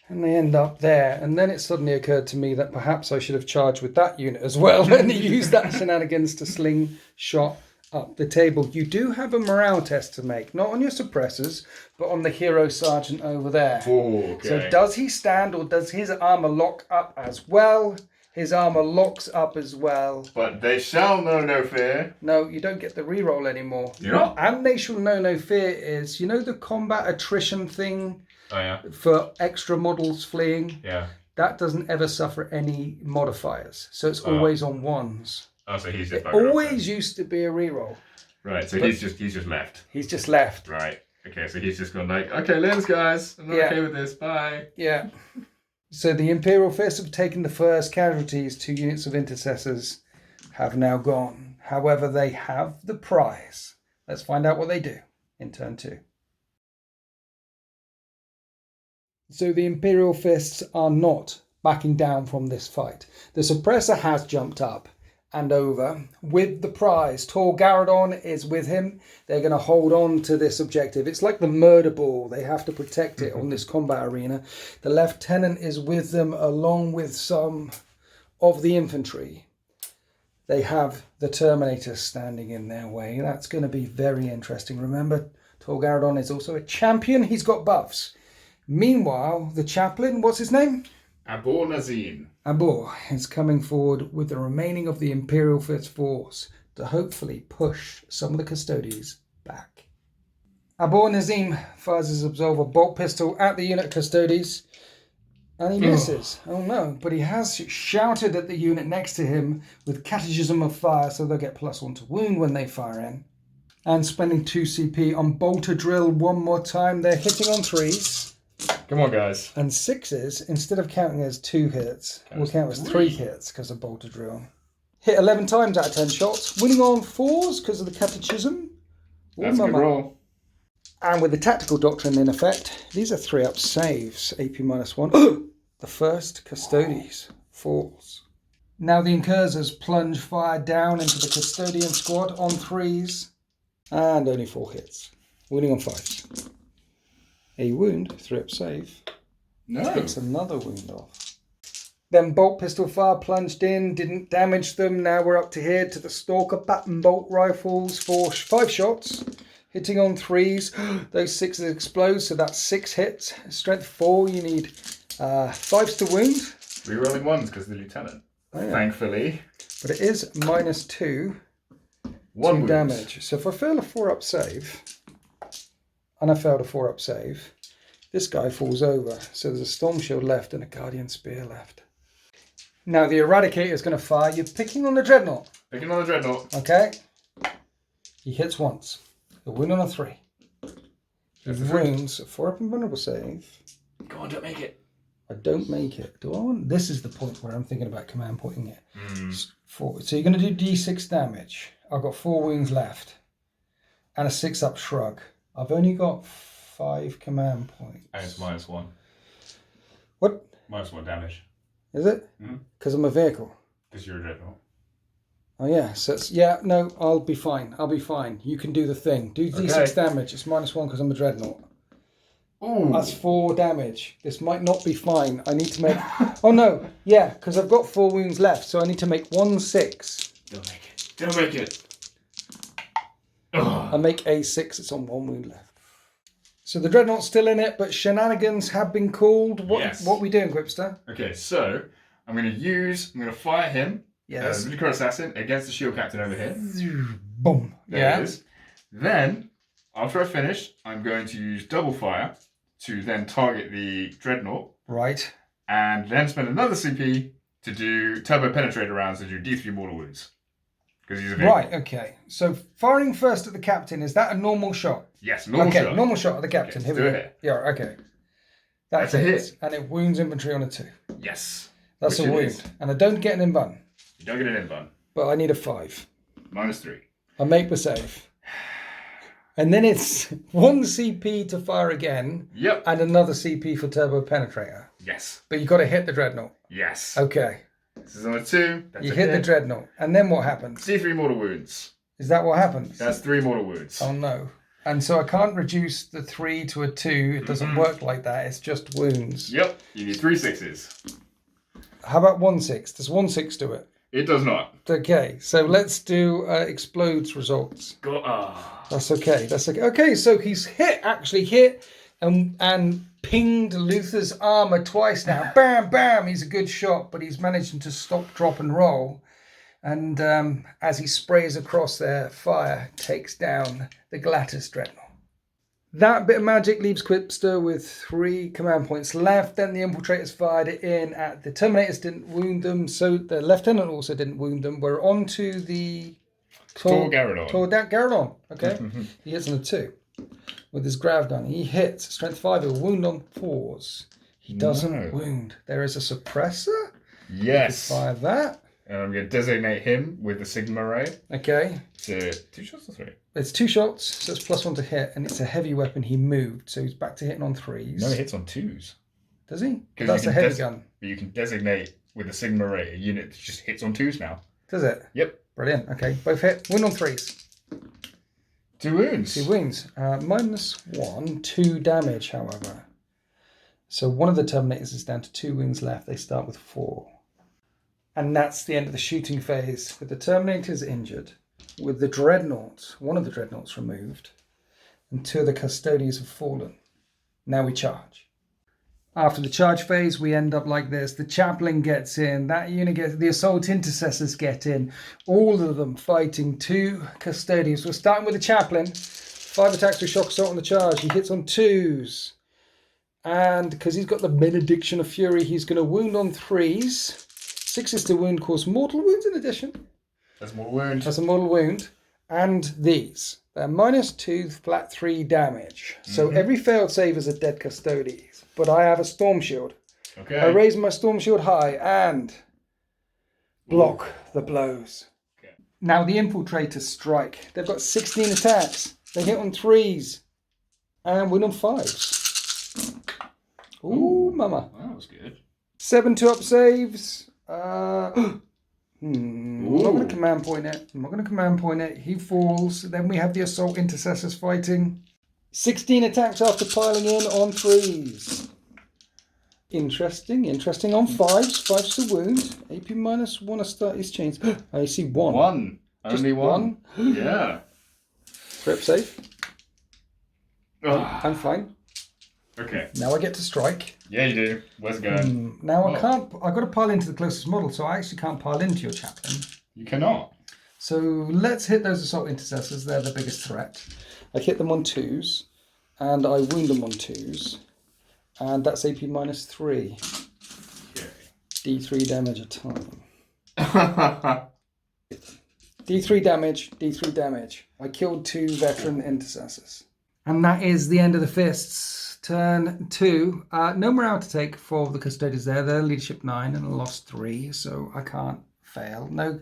And they end up there. And then it suddenly occurred to me that perhaps I should have charged with that unit as well and use that shenanigans to slingshot up the table. You do have a morale test to make, not on your suppressors, but on the hero sergeant over there. Oh, okay. So does he stand or does his armor lock up as well? His armor locks up as well. But they shall know no fear. No, you don't get the reroll anymore. You're not? And they shall know no fear is, you know the combat attrition thing? Oh, yeah. For extra models fleeing? Yeah. That doesn't ever suffer any modifiers. So it's always on 1s. Oh, so he's just... It always used to be a reroll. Right, so he's just left. He's just left. Right. Okay, so he's just gone like, okay, Lens, guys. I'm not okay with this. Bye. Yeah. So the Imperial Fists have taken the first casualties. 2 units of intercessors have now gone. However, they have the prize. Let's find out what they do in turn 2. So the Imperial Fists are not backing down from this fight. The Suppressor has jumped up and over with the prize. Tor Garadon is with him. They're going to hold on to this objective. It's like the murder ball. They have to protect it on this combat arena. The Lieutenant is with them along with some of the infantry. They have the Terminator standing in their way. That's going to be very interesting. Remember, Tor Garadon is also a champion. He's got buffs. Meanwhile, the chaplain, what's his name? Abor Nazim. Abor is coming forward with the remaining of the Imperial Fist force to hopefully push some of the Custodes back. Abor Nazim fires his Absolver bolt pistol at the unit Custodes and he misses. Oh no, but he has shouted at the unit next to him with Catechism of Fire, so they'll get +1 to wound when they fire in. And spending 2 CP on Bolter Drill one more time. They're hitting on 3s. Come on, guys. And 6s, instead of counting as 2 hits, we'll count as 3 hits because of Bolter Drill. Hit 11 times out of 10 shots, winning on 4s because of the Catechism. That's a good roll. And with the Tactical Doctrine in effect, these are 3-up saves, AP -1. The first Custodes falls. Now the Incursors plunge fire down into the Custodian squad on 3s and only 4 hits, winning on 5s. A wound, 3-up save. No. Takes another wound off. Then bolt pistol fire plunged in, didn't damage them. Now we're up to here to the Stalker baton bolt rifles for 5 shots, hitting on 3s. Those 6s explode, so that's 6 hits. Strength 4, you need 5s to wound. Rerolling 1s because of the Lieutenant. Oh, yeah. Thankfully. But it is -2 1 damage. So if I fail a 4-up save, and I failed a 4-up save, this guy falls over. So there's a Storm Shield left and a Guardian Spear left. Now the Eradicator is going to fire. You're picking on the Dreadnought. Picking on the Dreadnought. Okay. He hits once. He'll wound on a 3. He wounds a 4-up invulnerable save. Go on, don't make it. I don't make it. Do I want? This is the point where I'm thinking about command pointing it. 4. So you're going to do D6 damage. I've got 4 wounds left. And a 6-up shrug. I've only got 5 command points. And it's -1. What? -1 damage. Is it? Because I'm a vehicle. Because you're a Dreadnought. Oh yeah, so it's, yeah, no, I'll be fine. I'll be fine. You can do the thing. Do D6 damage. It's -1 because I'm a Dreadnought. Ooh. That's 4 damage. This might not be fine. I need to make... Oh no, yeah, because I've got 4 wounds left, so I need to make 1 6. Don't make it. Don't make it. I make a 6, it's on 1 wound left. So the Dreadnought's still in it, but shenanigans have been called. What are we doing, Quipster? Okay, so I'm going to fire him, Blue Crow Assassin, against the Shield Captain over here. Boom. There it is. Then, after I finish, I'm going to use double fire to then target the Dreadnought. Right. And then spend another CP to do Turbo Penetrator rounds to do D3 mortal wounds. Because he's a vehicle. Right, okay. So firing first at the captain, is that a normal shot? Yes, normal shot. Okay, normal shot at the captain. Okay, let's do it. Yeah, okay. That's a hit. And it wounds infantry on a 2. Yes. That's a wound. And I don't get an invuln. You don't get an invuln. But I need a 5. -3. I make the save. And then it's 1 CP to fire again. Yep. And another CP for Turbo Penetrator. Yes. But you've got to hit the Dreadnought. Yes. Okay. This is on a 2. That's you hit the Dreadnought. And then what happens? D3 mortal wounds. Is that what happens? That's 3 mortal wounds. Oh no. And so I can't reduce the 3 to a 2. It doesn't work like that. It's just wounds. Yep. You need 3 6s. How about 1 6? Does 1 6 do it? It does not. Okay. So let's do explodes results. That's okay. That's okay. Okay. So he's actually hit and pinged Luther's armor twice now. Bam, bam. He's a good shot, but he's managing to stop, drop, and roll. And as he sprays across there, fire takes down the Glatis Dreadnought. That bit of magic leaves Quipster with 3 command points left. Then the Infiltrators fired it in at the Terminators, didn't wound them. So the Lieutenant also didn't wound them. We're on to the Tor Garadon. Tor Garadon. Okay. He hits on a 2 with his grav gun. He hits. Strength 5, he'll wound on 4s. He doesn't wound. There is a suppressor. Yes. Fire that. And I'm going to designate him with the Sigma Ray. Okay. So 2 shots or 3? It's 2 shots, so it's +1 to hit, and it's a heavy weapon. He moved, so he's back to hitting on 3s. No, he hits on 2s. Does he? 'Cause That's you a can heavy gun. But you can designate with a Sigma Ray a unit that just hits on 2s now. Does it? Yep. Brilliant. Okay, both hit. Wound on 3s. 2 wounds. 2 wounds. -1, 2 damage, however. So one of the Terminators is down to 2 wounds left. They start with 4. And that's the end of the shooting phase, with the Terminators injured, with the Dreadnoughts, one of the Dreadnoughts removed, and 2 of the Custodians have fallen. Now we charge. After the charge phase, we end up like this. The Chaplain gets in, that unit gets, the Assault Intercessors get in, all of them fighting 2 Custodians. We're starting with the Chaplain. 5 attacks with Shock Assault on the charge. He hits on 2s. And because he's got the Benediction of Fury, he's going to wound on 3s. 6s to wound cause mortal wounds in addition. That's a mortal wound. That's a mortal wound. And these. They're -2, flat 3 damage. So every failed save is a dead Custodes. But I have a Storm Shield. Okay. I raise my Storm Shield high and block the blows. Okay. Now the Infiltrators strike. They've got 16 attacks. They hit on 3s. And win on 5s. Ooh, mama. That was good. 7 2-up saves. I'm not going to command point it. He falls. Then we have the Assault Intercessors fighting. 16 attacks after piling in on 3s. Interesting on 5s. 5s to wound. AP -1 to start his chains. I see 1. 1. Just Only 1. Yeah. Grip safe. I'm fine. Okay. Now I get to strike. Yeah, you do. Where's it going? Now I can't. I've got to pile into the closest model, so I actually can't pile into your Chaplain. You cannot. So let's hit those Assault Intercessors. They're the biggest threat. I hit them on 2s, and I wound them on 2s, and that's AP -3. Okay. D3 damage a time. D3 damage. I killed 2 veteran Intercessors. And that is the end of the Fists. Turn 2. No morale to take for the Custodians there. They're leadership 9 and I lost 3, so I can't fail. No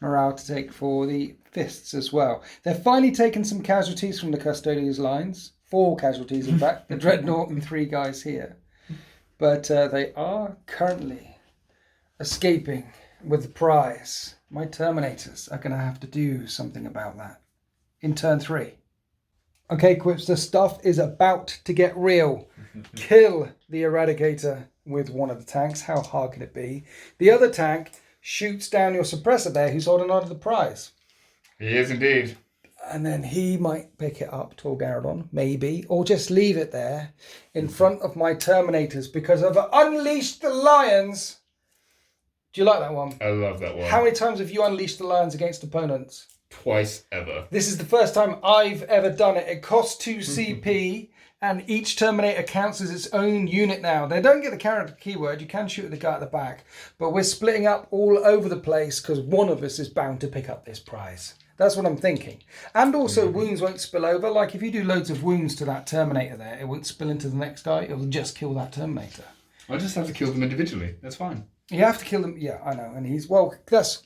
morale to take for the Fists as well. They're finally taking some casualties from the Custodians lines. 4 casualties, in fact. The Dreadnought and 3 guys here. But they are currently escaping with the prize. My Terminators are going to have to do something about that in turn 3. Okay, Quips, the stuff is about to get real. Kill the Eradicator with one of the tanks. How hard can it be? The other tank shoots down your suppressor there who's holding on to the prize. He is indeed. And then he might pick it up, Torgaradon, maybe, or just leave it there in front of my Terminators because I've unleashed the lions. Do you like that one? I love that one. How many times have you unleashed the lions against opponents? Twice ever. This is the first time I've ever done it. It costs 2 CP, and each Terminator counts as its own unit now. They don't get the character keyword. You can shoot at the guy at the back. But we're splitting up all over the place because one of us is bound to pick up this prize. That's what I'm thinking. And also wounds won't spill over. Like if you do loads of wounds to that Terminator there, it won't spill into the next guy. It will just kill that Terminator. I just have to kill them individually. That's fine. You have to kill them. Yeah, I know. And he's, well, that's...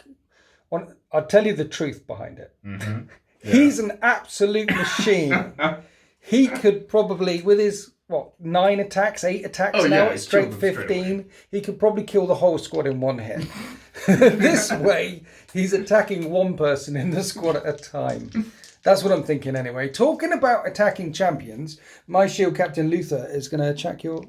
I'll tell you the truth behind it. Mm-hmm. Yeah. He's an absolute machine. He could probably, with his, 9 attacks, 8 attacks now at straight 15, he could probably kill the whole squad in one hit. This way, he's attacking one person in the squad at a time. That's what I'm thinking anyway. Talking about attacking champions, my shield captain Luther is going to attack your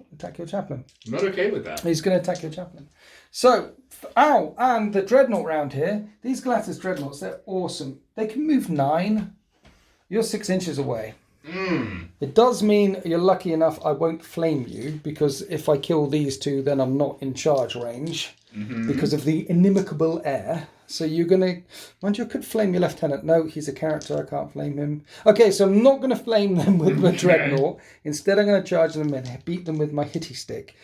Chaplain. I'm not okay with that. He's going to attack your Chaplain. So, and the Dreadnought round here, these Glacis Dreadnoughts, they're awesome. They can move 9. You're 6 inches away. It does mean you're lucky enough I won't flame you, because if I kill these 2, then I'm not in charge range because of the inimicable air. So you're going to... Mind you, I could flame your Lieutenant. No, he's a character. I can't flame him. Okay, so I'm not going to flame them with my Dreadnought. Instead, I'm going to charge them and beat them with my hitty stick.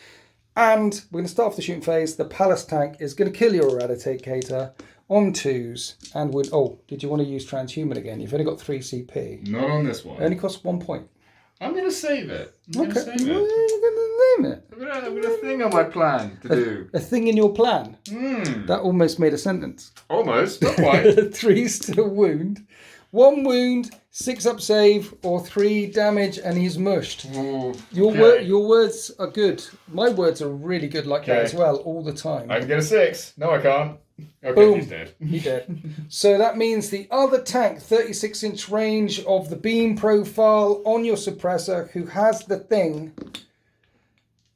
And we're going to start off the shooting phase. The Palace tank is going to kill your Eradicator on 2s. And would... Oh, did you want to use Transhuman again? You've only got 3 CP. Not on this one. It only costs 1 point. I'm going to save it. Okay. Well, you're going to name it. I've got a thing on my plan to do. A thing in your plan? That almost made a sentence. Almost. Not quite. 3s to wound 1 wound, 6 up save, or 3 damage, and he's mushed. Ooh, Your words are good. My words are really good like that as well, all the time. I can get a 6. No, I can't. Okay, Boom. he's dead. He did. So that means the other tank, 36-inch range of the beam profile on your suppressor, who has the thing.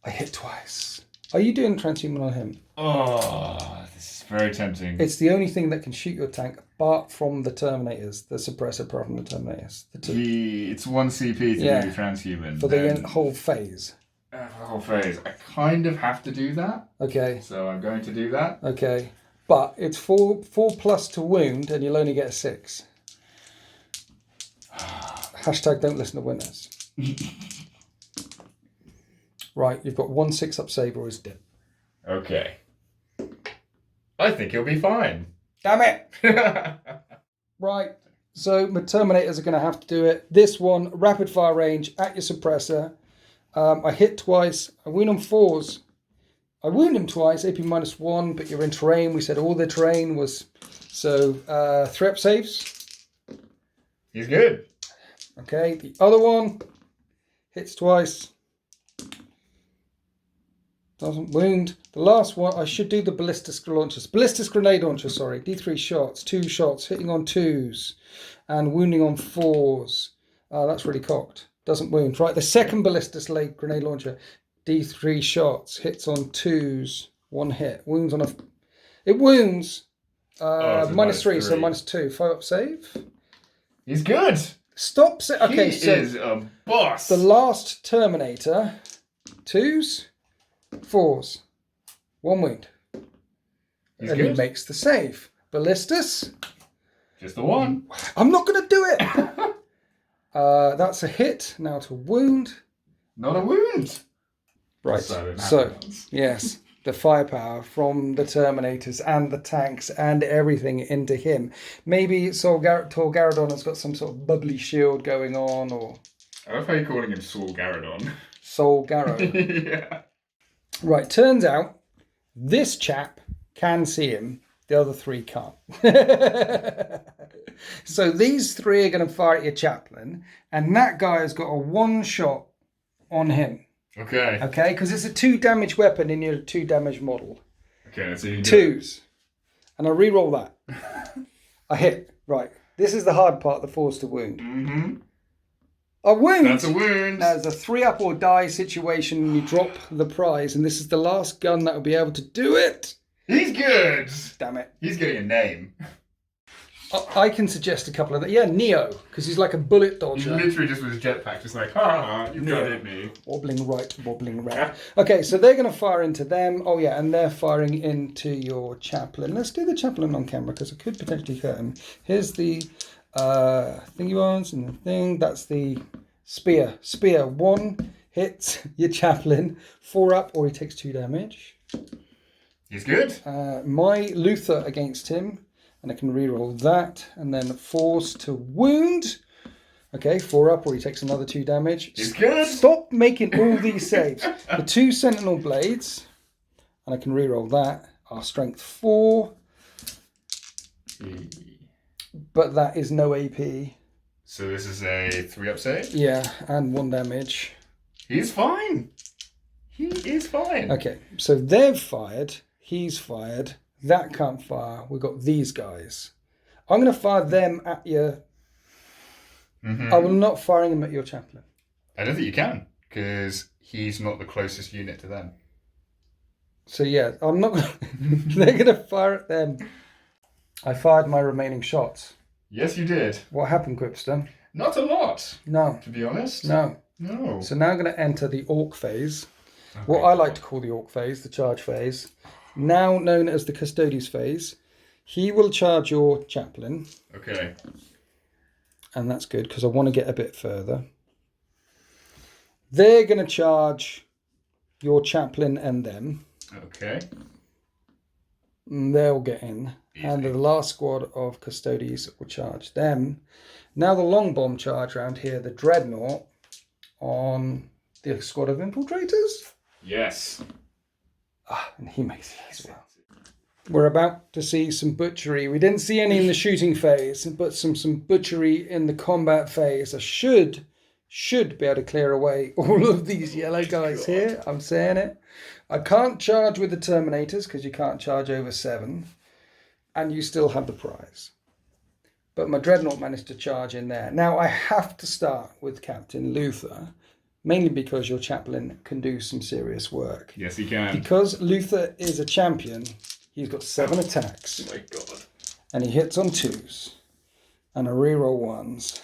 I hit twice. Are you doing transhuman on him? Oh, this is very tempting. It's the only thing that can shoot your tank apart from the Terminators, the suppressor apart from the Terminators. It's 1 CP to do transhuman. For the whole phase. The whole phase. I kind of have to do that. Okay. So I'm going to do that. Okay. But it's 4 plus to wound, and you'll only get a 6. Hashtag don't listen to winners. Right, you've got 1 6 up save or he's dead. Okay. I think he'll be fine. Damn it! Right, so my Terminators are going to have to do it. This one, rapid fire range at your suppressor. I hit twice. I wound on 4s. I wound him twice, AP -1, but you're in terrain. We said all the terrain was... So, 3 up saves. He's good. Okay, the other one hits twice. Doesn't wound. The last one, I should do the ballistic launchers. Ballistic grenade launcher, sorry. D3 shots, 2 shots, hitting on 2s and wounding on 4s. That's really cocked. Doesn't wound. Right, the second ballistic grenade launcher, D3 shots, hits on 2s, 1 hit. Wounds on a... It wounds. -3, so -2. 5 up save. He's good. Stop. Okay, he is a boss. The last Terminator, 2s, 4s, 1 wound. He's and good. he makes the save. Ballistus. Just the 1. I'm not going to do it. That's a hit. Now to wound. Not a wound. Right. So yes, the firepower from the Terminators and the tanks and everything into him. Maybe Tor Garadon has got some sort of bubbly shield going on, or... I love how you're calling him Saul Garadon. Sol Garo. Yeah. Right, turns out this chap can see him, the other 3 can't. So these 3 are going to fire at your chaplain, and that guy has got a 1 shot on him. Okay. Okay, because it's a 2 damage weapon in your 2 damage model. Okay, so you do 2s. And I re-roll that. I hit. Right, this is the hard part, the force to wound. Mm-hmm. A wound! That's a wound. Now, it's a 3 up or die situation, and you drop the prize, and this is the last gun that will be able to do it. He's good. Damn it. He's getting a name. I can suggest a couple of that. Yeah, Neo, because he's like a bullet dodger. He literally just with his jetpack, just like, ha, you can't hit me. Wobbling right, wobbling left. Okay, so they're going to fire into them. Oh, yeah, and they're firing into your chaplain. Let's do the chaplain on camera, because it could potentially hurt him. Here's the thing you want, and the thing. That's the spear. Spear. 1 hits your chaplain. 4 up, or he takes 2 damage. He's good. My Luther against him. And I can reroll that, and then force to wound. Okay, 4 up, or he takes another 2 damage. He's good. Stop making all these saves. The 2 Sentinel Blades, and I can reroll that, are strength 4. But that is no AP. So this is a 3 up save? Yeah, and 1 damage. He's fine. He is fine. Okay, so they've fired. He's fired. That can't fire. We've got these guys. I'm going to fire them at your... Mm-hmm. I will not firing them at your chaplain. I don't think you can, because he's not the closest unit to them. So yeah, I'm not going they're going to fire at them. I fired my remaining shots. Yes, you did. What happened, Quipster? Not a lot, No. to be honest. No. No. So now I'm going to enter the Orc phase. Okay. What I like to call the Orc phase, the charge phase. Now known as the Custodes phase. He will charge your chaplain. Okay. And that's good, because I want to get a bit further. They're going to charge your chaplain and them. Okay. And they'll get in. Easy. And the last squad of Custodes will charge them. Now the long bomb charge around here, the Dreadnought, on the squad of infiltrators. Yes. And he makes it as well. We're about to see some butchery. We didn't see any in the shooting phase, but some butchery in the combat phase. I should be able to clear away all of these yellow guys here. I'm saying it. I can't charge with the Terminators because you can't charge over 7. And you still have the prize. But my Dreadnought managed to charge in there. Now I have to start with Captain Luther. Mainly because your chaplain can do some serious work. Yes, he can. Because Luther is a champion, he's got 7 attacks. Oh my god. And he hits on 2s. And a reroll 1s.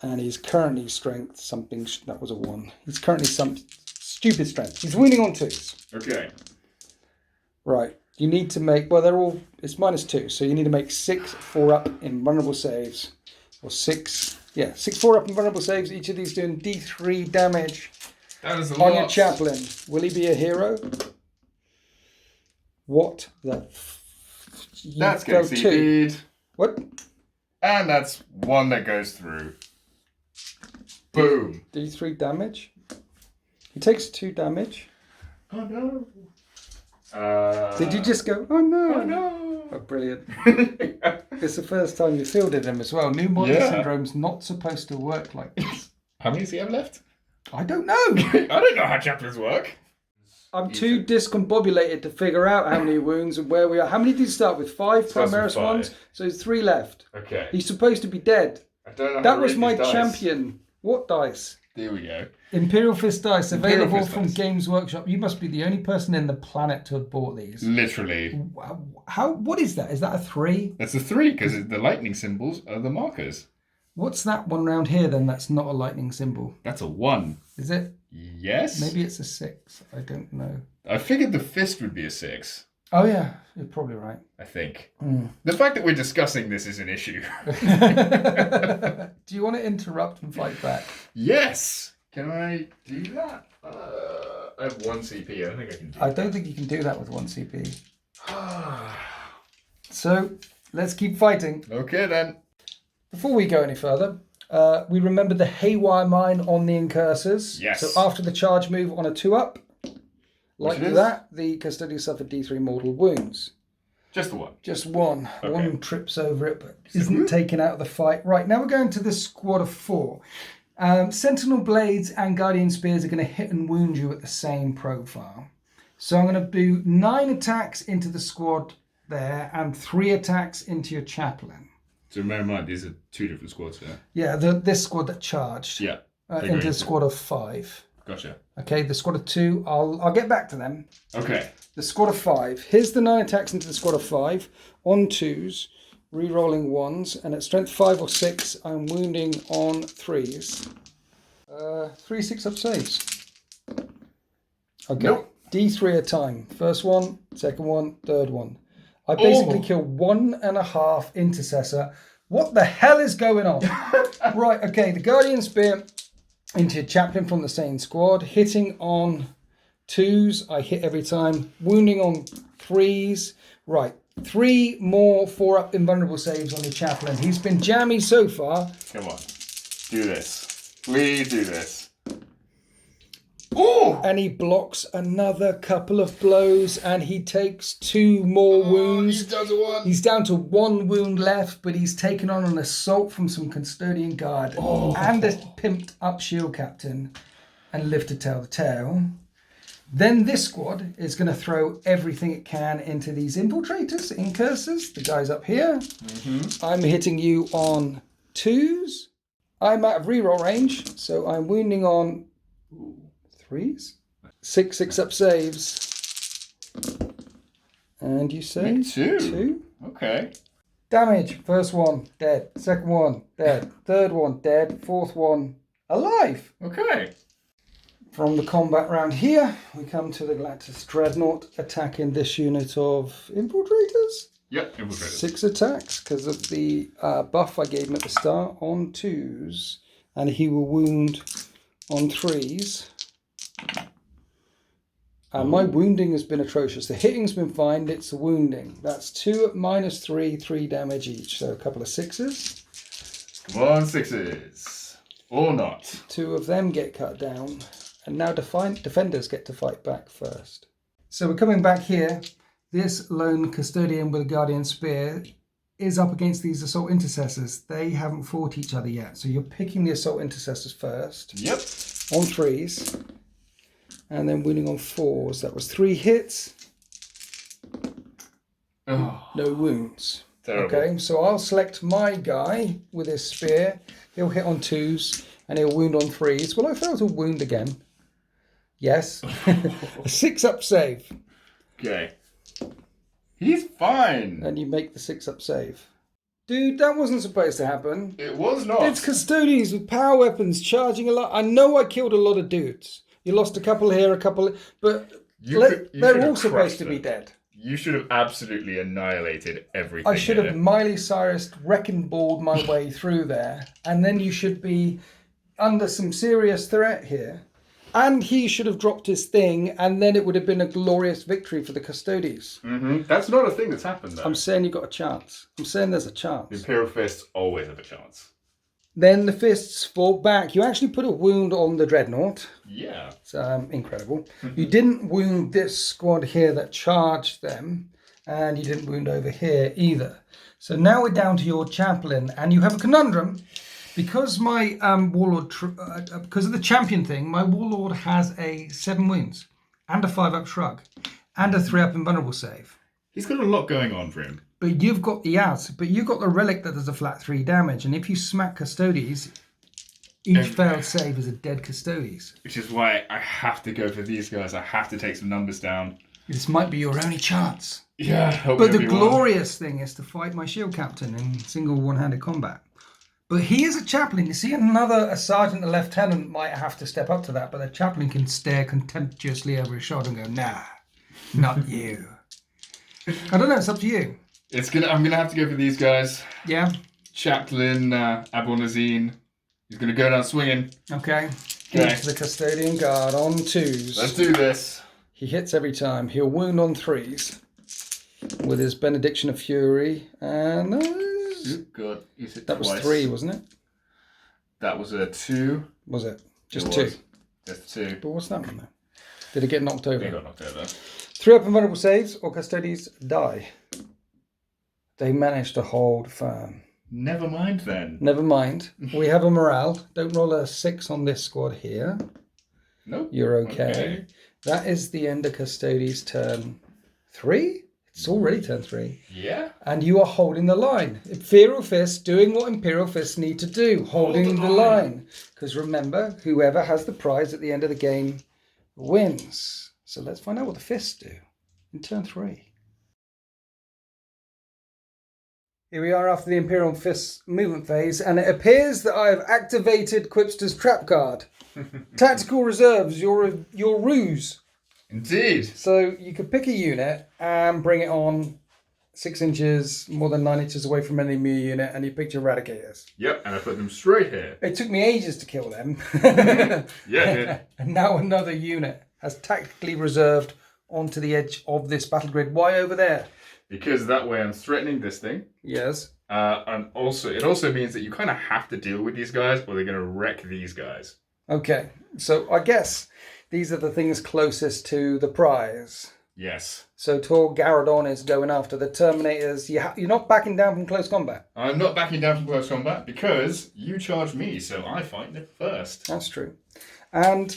And he's currently strength something. That was a 1. He's currently some stupid strength. He's winning on 2s. Okay. Right. You need to make, well, they're all, it's -2. So you need to make 6 4-up invulnerable saves. Or 6 4-up invulnerable saves. Each of these doing D3 damage. That is a on lot. your chaplain. Will he be a hero? What the? That's going to succeed. What? And that's 1 that goes through. Boom. D3 damage. He takes 2 damage. Oh no. Did you just go, oh no? Oh no. Oh, brilliant. It's the first time you fielded him as well. New model syndrome's not supposed to work like this. How many does he have left? I don't know. I don't know how chaplains work. I'm too discombobulated to figure out how many wounds and where we are. How many did you start with? 5 Primaris ones? So there's 3 left. Okay. He's supposed to be dead. I don't know. That was my champion. What dice? There we go. Imperial Fist dice, available Fist from dice. Games Workshop. You must be the only person in the planet to have bought these. Literally. How? What is that? Is that a 3? That's a 3 because the lightning symbols are the markers. What's that one round here then that's not a lightning symbol? That's a 1. Is it? Yes. Maybe it's a 6. I don't know. I figured the fist would be a 6. Oh yeah, you're probably right. I think. Mm. The fact that we're discussing this is an issue. Do you want to interrupt and fight back? Yes. Can I do that? I have 1 CP. I don't think I can do I don't think you can do that with 1 CP. So let's keep fighting. Okay then. Before we go any further, we remember the Haywire Mine on the Incursors. Yes. So after the charge move on a 2-up, like that, the Custodians suffer D3 mortal wounds. Just the 1. Just 1. Okay. 1 trips over it, but isn't taken out of the fight. Right, now we're going to the squad of 4. Sentinel Blades and Guardian Spears are going to hit and wound you at the same profile. So I'm going to do 9 attacks into the squad there and 3 attacks into your chaplain. So bear in mind, these are 2 different squads here. Yeah, this squad that charged. Yeah. Into the squad of 5. Gotcha. Okay, the squad of 2, I'll get back to them. Okay. The squad of 5. Here's the 9 attacks into the squad of 5 on 2s, re-rolling 1s, and at strength 5 or 6, I'm wounding on 3s. 3 6-up saves. Okay. Nope. D3 a time. First one, second one, third one. I basically kill 1.5 intercessor. What the hell is going on? Right, okay, the Guardian Spear into chaplain from the same squad, hitting on 2s. I hit every time. Wounding on 3s. Right, 3 more 4-up invulnerable saves on the chaplain. He's been jammy so far. Come on. Do this. Please do this. Oh! And he blocks another couple of blows and he takes 2 more wounds. He's down to 1. He's down to 1 wound left, but he's taken on an assault from some Custodian Guard and a pimped up shield captain and live to tell the tale. Then this squad is going to throw everything it can into these infiltrators, incursors, the guys up here. Mm-hmm. I'm hitting you on 2s. I'm out of reroll range, so I'm wounding on 3s. 6 6-up saves. And you say? Me too. 2. Okay. Damage. First one, dead. Second one, dead. Third one, dead. Fourth one, alive. Okay. From the combat round here, we come to the Galactus Dreadnought attacking this unit of infiltrators. Yep, infiltrators. 6 attacks because of the buff I gave him at the start on 2s. And he will wound on 3s. And my wounding has been atrocious. The hitting's been fine, it's the wounding. That's 2 at -3, 3 damage each. So a couple of 6s. Come on, 6s. Or not. 2 of them get cut down. And now defenders get to fight back first. So we're coming back here. this lone custodian with a guardian spear is up against these assault intercessors. They haven't fought each other yet. So you're picking the assault intercessors first. Yep. On 3s. And then winning on 4s. That was 3 hits. Oh, no wounds. terrible. Okay, so I'll select my guy with his spear. He'll hit on 2s and he'll wound on 3s. Will I fail to wound again? Yes. A 6-up save. Okay. He's fine. And you make the 6-up save. Dude, that wasn't supposed to happen. It was not. It's Custodes with power weapons charging a lot. I know I killed a lot of dudes. You lost a couple here, a couple... But they're all supposed to be dead. You should have absolutely annihilated everything. I should have Miley Cyrus wrecking balled my way through there. And then you should be under some serious threat here. And he should have dropped his thing, and then it would have been a glorious victory for the Custodes. Mm-hmm. That's not a thing that's happened, though. I'm saying you got a chance. I'm saying there's a The chance. Imperial Fists always have a chance. Then the Fists fought back. You actually put a wound on the Dreadnought. Yeah. It's incredible. You didn't wound this squad here that charged them, and you didn't wound over here either. So now we're down to your chaplain, and you have a conundrum. Because my warlord, because of the champion thing, my warlord has a 7 wounds and a 5-up shrug and a 3-up invulnerable save. He's got a lot going on for him. But you've got but you've got the relic that does a flat 3 damage, and if you smack Custodes, each failed save is a dead Custodes. Which is why I have to go for these guys. I have to take some numbers down. This might be your only chance. Yeah. But the glorious thing is to fight my shield captain in single one-handed combat. But he is a chaplain. You see, a sergeant, a lieutenant might have to step up to that, but the chaplain can stare contemptuously over his shoulder and go, nah, not you. I don't know, it's up to you. I'm gonna have to go for these guys. Yeah? Chaplain Abonazine. He's gonna go down swinging. Okay. Give to the custodian guard on 2s. Let's do this. He hits every time. He'll wound on 3s with his Benediction of Fury. And God, he's hit that twice. was 3, wasn't it? That was a 2. Was it? Just It 2. was. Just 2. But what's that one then? Did it get knocked over? They got knocked over. 3-up invulnerable saves or Custodes die. They managed to hold firm. Never mind then. Never mind. We have a morale. Don't roll a 6 on this squad here. Nope. You're okay. That is the end of Custodes' turn 3. It's already turn 3. Yeah. And you are holding the line. Imperial Fists doing what Imperial Fists need to do. Holding the line. Because remember, whoever has the prize at the end of the game wins. So let's find out what the Fists do in turn 3. Here we are after the Imperial Fists movement phase, and it appears that I have activated Quipster's trap card. Tactical reserves, your ruse. Indeed. So you could pick a unit and bring it on 6 inches, more than 9 inches away from an enemy unit, and you picked your Eradicators. Yep, and I put them straight here. It took me ages to kill them. Yeah. And now another unit has tactically reserved onto the edge of this battle grid. Why over there? Because that way I'm threatening this thing. Yes. And also, it also means that you kind of have to deal with these guys or they're going to wreck these guys. Okay. So I guess these are the things closest to the prize. Yes. So Tor Garadon is going after the Terminators. You're not backing down from close combat. I'm not backing down from close combat because you charge me, so I fight it first. That's true. And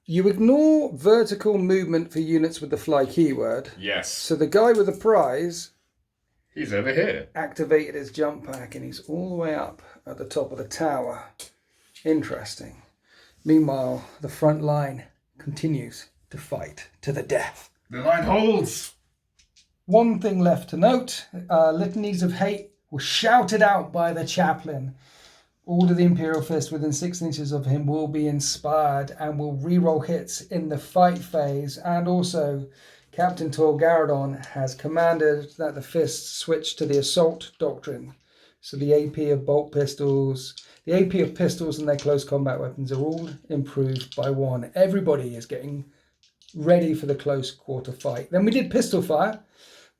you ignore vertical movement for units with the fly keyword. Yes. So the guy with the prize... He's over here. Activated his jump pack and he's all the way up at the top of the tower. Interesting. Meanwhile, the front line continues to fight to the death. The line holds. One thing left to note, litanies of hate were shouted out by the chaplain. All of the Imperial Fist within 6 inches of him will be inspired and will reroll hits in the fight phase. And also, Captain Tor Garadon has commanded that the Fists switch to the assault doctrine. So the AP of bolt pistols, the AP of pistols and their close combat weapons are all improved by 1. Everybody is getting ready for the close quarter fight. Then we did pistol fire.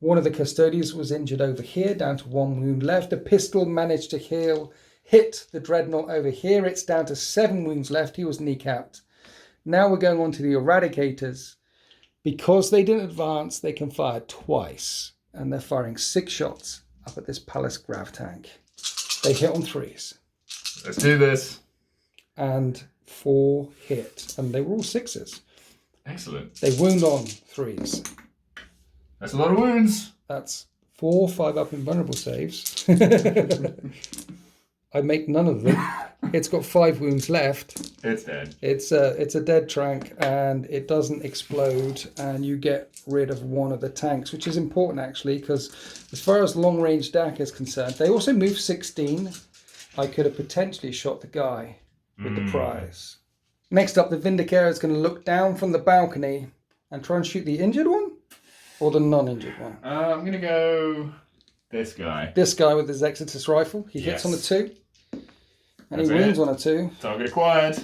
One of the Custodes was injured over here, down to 1 wound left. A pistol managed to hit the Dreadnought over here. It's down to 7 wounds left. He was kneecapped. Now we're going on to the Eradicators. Because they didn't advance, they can fire twice. And they're firing 6 shots up at this Palace Grav tank. They hit on 3s. Let's do this. And 4 hit. And they were all 6s. Excellent. They wound on 3s. That's a lot of wounds. That's 4 5-up invulnerable saves. I make none of them. It's got 5 wounds left. It's dead. It's a dead trank, and it doesn't explode, and you get rid of one of the tanks, which is important actually, because as far as long range DAC is concerned, they also move 16. I could have potentially shot the guy with the prize. Next up, the Vindicator is going to look down from the balcony and try and shoot the injured one, or the non-injured one. I'm going to go this guy. This guy with his Exodus rifle. He hits on a 2. And That's he wounds it. on a 2. Target acquired.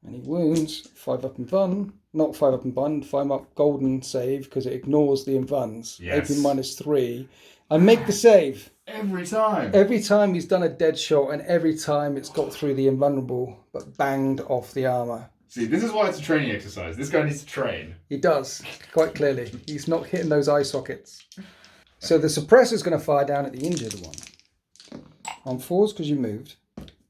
And he wounds 5-up invuln. Not 5-up invuln, 5-up golden save, because it ignores the invuns. Yes. AP -3. I make the save. Every time. Every time he's done a dead shot, and every time it's got through the invulnerable, but banged off the armour. See, this is why it's a training exercise. This guy needs to train. He does, quite clearly. He's not hitting those eye sockets. So the suppressor's going to fire down at the injured one. On 4s because you moved.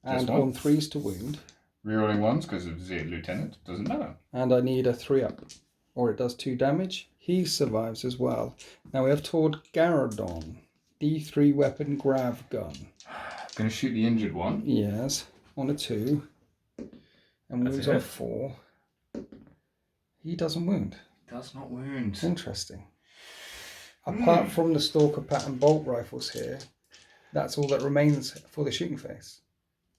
And on 3s to wound. Rerolling 1s because of the lieutenant. Doesn't matter. And I need a 3-up. Or it does 2 damage. He survives as well. Now we have Tord Garadon. D3 weapon grav gun. Going to shoot the injured one. Yes. On a 2. And wounds on a 4. He doesn't wound. Does not wound. Interesting. Apart from the Stalker pattern bolt rifles here, that's all that remains for the shooting phase.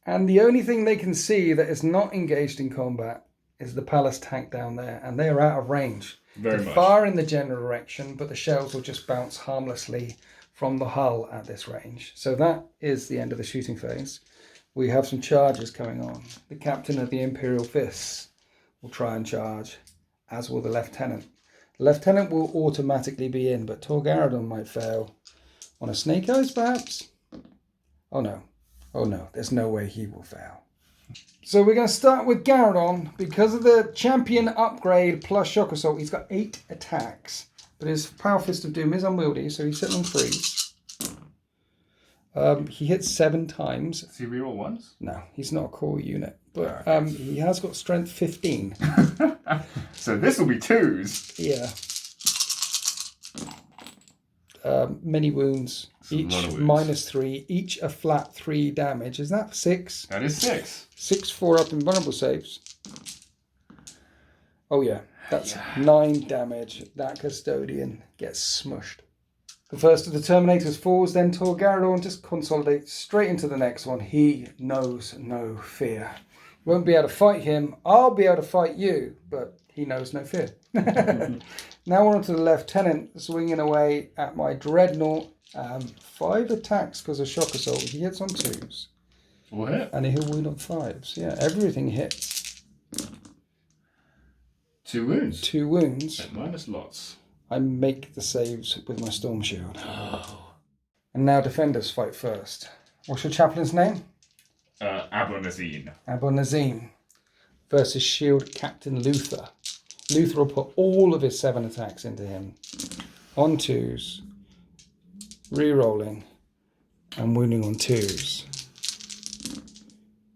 And the only thing they can see that is not engaged in combat is the Palace tank down there, and they are out of range. Very much. Far in the general direction, but the shells will just bounce harmlessly from the hull at this range. So that is the end of the shooting phase. We have some charges coming on. The captain of the Imperial Fists will try and charge, as will the lieutenant. The lieutenant will automatically be in, but Tord Garadon might fail. On a Snake Eyes, perhaps? Oh no. Oh no, there's no way he will fail. So we're going to start with Garadon. Because of the champion upgrade plus shock assault, he's got 8 attacks. But his Power Fist of Doom is unwieldy, so he's sitting on 3s. He hits 7 times. Does he reroll 1s? No, he's not a core unit. But he has got strength 15. So this will be 2s. Yeah. Many wounds. Each wounds. -3. Each a flat 3 damage. Is that 6? That is 6. 6 4-up invulnerable saves. Oh yeah, that's 9 damage. That Custodian gets smushed. The first of the Terminators falls, then Tord Garadon just consolidates straight into the next one. He knows no fear. You won't be able to fight him. I'll be able to fight you, but he knows no fear. Now we're on to the Lieutenant, swinging away at my Dreadnought. 5 attacks because of shock assault. He hits on 2s. What hit? And he'll wound on 5s. Yeah, everything hits. 2 wounds. 2 wounds. At minus lots. I make the saves with my Storm Shield. And now defenders fight first. What's your chaplain's name? Abonazine. Abonazine versus Shield Captain Luther. Luther will put all of his 7 attacks into him. On 2s. Re-rolling. And wounding on 2s.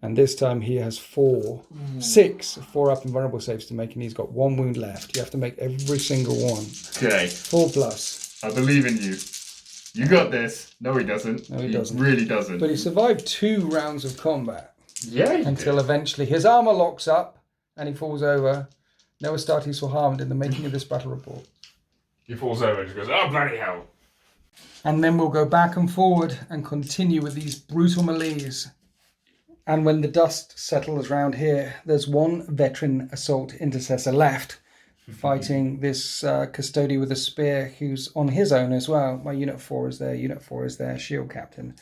And this time he has 6 4-up invulnerable saves to make, and he's got 1 wound left. You have to make every single one. Okay. 4+. I believe in you. You got this. No, he doesn't. No, he doesn't. Really doesn't. But he survived 2 rounds of combat. Yeah, he Until did. eventually his armour locks up and he falls over. No Astartes were harmed in the making of this battle report. He falls over and just goes, oh, bloody hell. And then we'll go back and forward and continue with these brutal melees. And when the dust settles around here, there's 1 veteran assault intercessor left fighting this custodian with a spear who's on his own as well. My Unit 4 is there, Unit 4 is there, Shield Captain.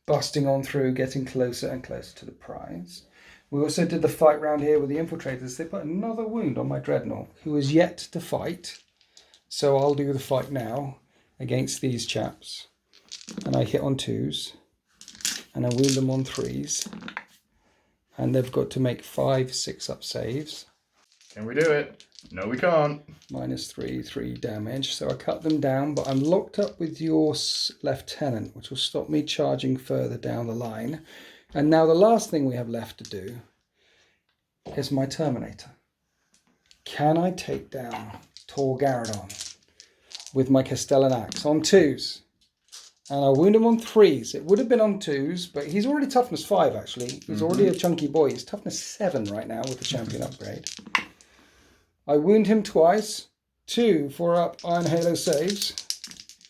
Busting on through, getting closer and closer to the prize. We also did the fight round here with the infiltrators. They put another wound on my Dreadnought, who is yet to fight. So I'll do the fight now against these chaps. And I hit on 2s. And I wound them on 3s. And they've got to make 5 6-up saves. Can we do it? No, we can't. -3 damage. So I cut them down, but I'm locked up with your lieutenant, which will stop me charging further down the line. And now the last thing we have left to do is my Terminator. Can I take down Tor Garadon with my Castellan Axe on 2s? And I wound him on 3s. It would have been on 2s, but he's already toughness 5, actually. He's already a chunky boy. He's toughness 7 right now with the champion upgrade. I wound him twice. 2 4-up Iron Halo saves.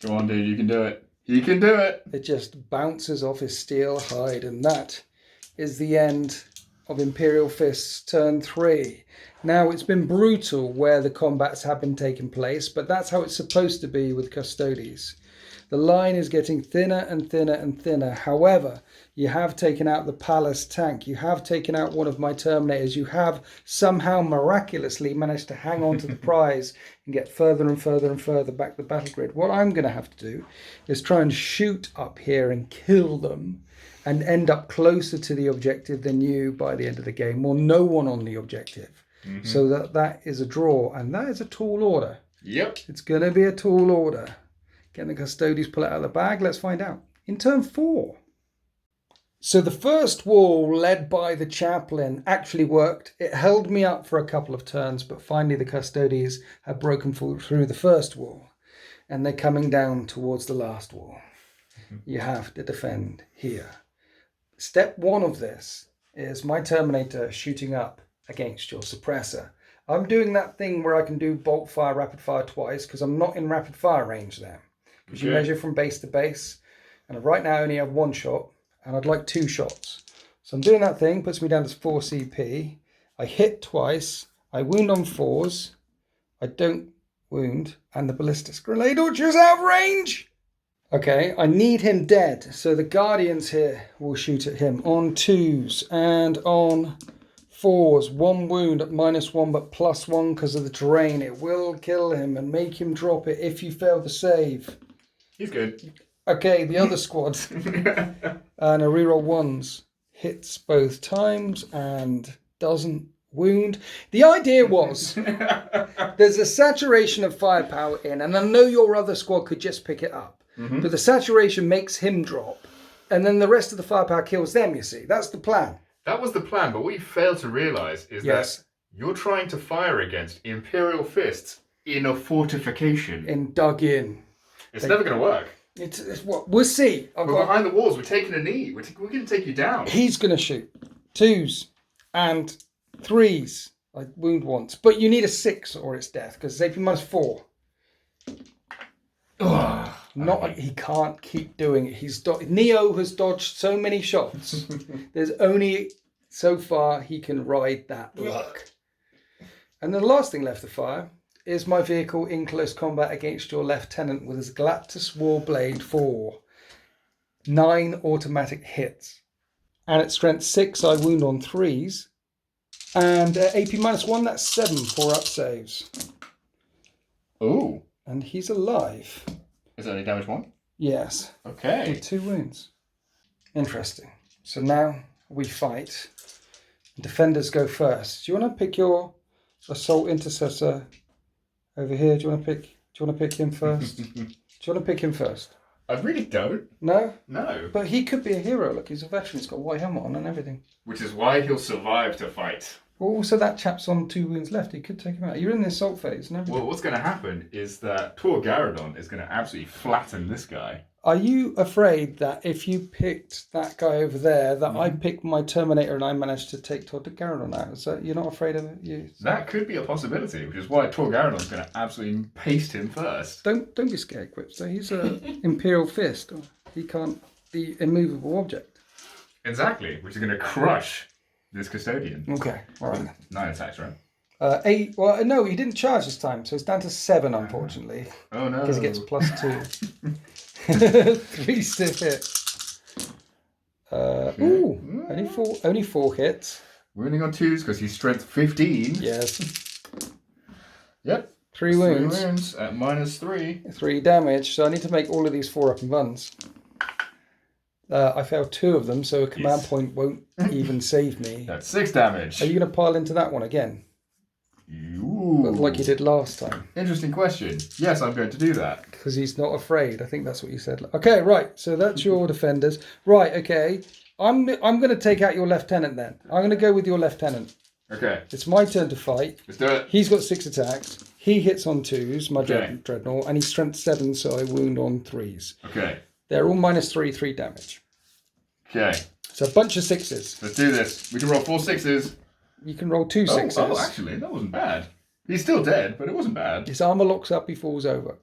Go on, dude. You can do it. You can do it. It just bounces off his steel hide. And that is the end of Imperial Fists turn 3. Now, it's been brutal where the combats have been taking place, but that's how it's supposed to be with Custodes. The line is getting thinner and thinner and thinner. However, you have taken out the Palace tank. You have taken out one of my Terminators. You have somehow miraculously managed to hang on to the prize and get further and further and further back the battle grid. What I'm going to have to do is try and shoot up here and kill them and end up closer to the objective than you by the end of the game, or no one on the objective. So that is a draw, and that is a tall order. Yep. It's going to be a tall order. Can the Custodes pull it out of the bag? Let's find out. In turn 4. So the first wall, led by the chaplain, actually worked. It held me up for a couple of turns, but finally the Custodes have broken through the first wall. And they're coming down towards the last wall. You have to defend here. Step 1 of this is my Terminator shooting up against your suppressor. I'm doing that thing where I can do bolt fire, rapid fire twice, because I'm not in rapid fire range there. Because you measure from base to base, and right now I only have 1 shot, and I'd like 2 shots. So I'm doing that thing, puts me down to 4 CP. I hit twice, I wound on 4s, I don't wound, and the ballistic grenade launcher is out of range! Okay, I need him dead, so the Guardians here will shoot at him on 2s and on 4s. 1 wound at -1 but +1 because of the terrain. It will kill him and make him drop it if you fail the save. He's good. Okay, the other squad. And a reroll 1s. Hits both times and doesn't wound. The idea was there's a saturation of firepower in, and I know your other squad could just pick it up. But the saturation makes him drop, and then the rest of the firepower kills them, you see. That's the plan. That was the plan, but what you failed to realise is that you're trying to fire against Imperial Fists in a fortification. Dug in. It's never going to work. It's what we'll see. We're behind the walls. We're taking a knee. We're going to take you down. He's going to shoot 2s and 3s. I wound once, but you need a 6 or it's death because it's AP -4. He can't keep doing it. Neo has dodged so many shots. There's only so far he can ride that luck. And the last thing left to fire is my vehicle in close combat against your lieutenant with his Galactus Warblade 4. 9 automatic hits. And at strength 6, I wound on 3s. And AP -1, that's 7 4-up saves. Ooh. And he's alive. Is that only damage 1? Yes. Okay. With 2 wounds. Interesting. So now we fight. Defenders go first. Do you want to pick your assault intercessor over here? Do you want to pick him first? Do you want to pick him first? I really don't. No? No. But he could be a hero. Look, he's a veteran. He's got a white helmet on and everything. Which is why he'll survive to fight. Well, also that chap's on 2 wounds left. He could take him out. You're in the assault phase and everything. Well, what's going to happen is that Tor Garadon is going to absolutely flatten this guy. Are you afraid that if you picked that guy over there, that I picked my Terminator and I managed to take Tor Garadon out? So you're not afraid of it? That could be a possibility, which is why Tor Garadon's going to absolutely paste him first. Don't be scared, Quip. So he's an Imperial Fist. He can't be a immovable object. Exactly, which is going to crush this Custodian. Okay, all right. 9 attacks, right? 8. Well, no, he didn't charge this time, so it's down to 7, unfortunately. Oh no! Because he gets +2. 3 stiff hits. Only 4 hits. Wounding on 2s because he's strength 15. Yes. Yep. 3 wounds. 3 wounds at -3. 3 damage. So I need to make all of these 4-up and runs. I failed 2 of them, so a command point won't even save me. That's 6 damage. Are you going to pile into that one again? Ooh. but like you did last time. Interesting question. Yes, I'm going to do that. Because he's not afraid. I think that's what you said. Okay, right. So that's your defenders. Right, okay. I'm going to take out your lieutenant then. I'm going to go with your lieutenant. Okay. It's my turn to fight. Let's do it. He's got 6 attacks. He hits on 2s, my dreadnought, and he's strength 7, so I wound on 3s. Okay. They're all -3 damage. Okay. So a bunch of 6s. Let's do this. We can roll 4 6s. You can roll 2 6s. Oh, actually, that wasn't bad. He's still dead, but it wasn't bad. His armor locks up, he falls over.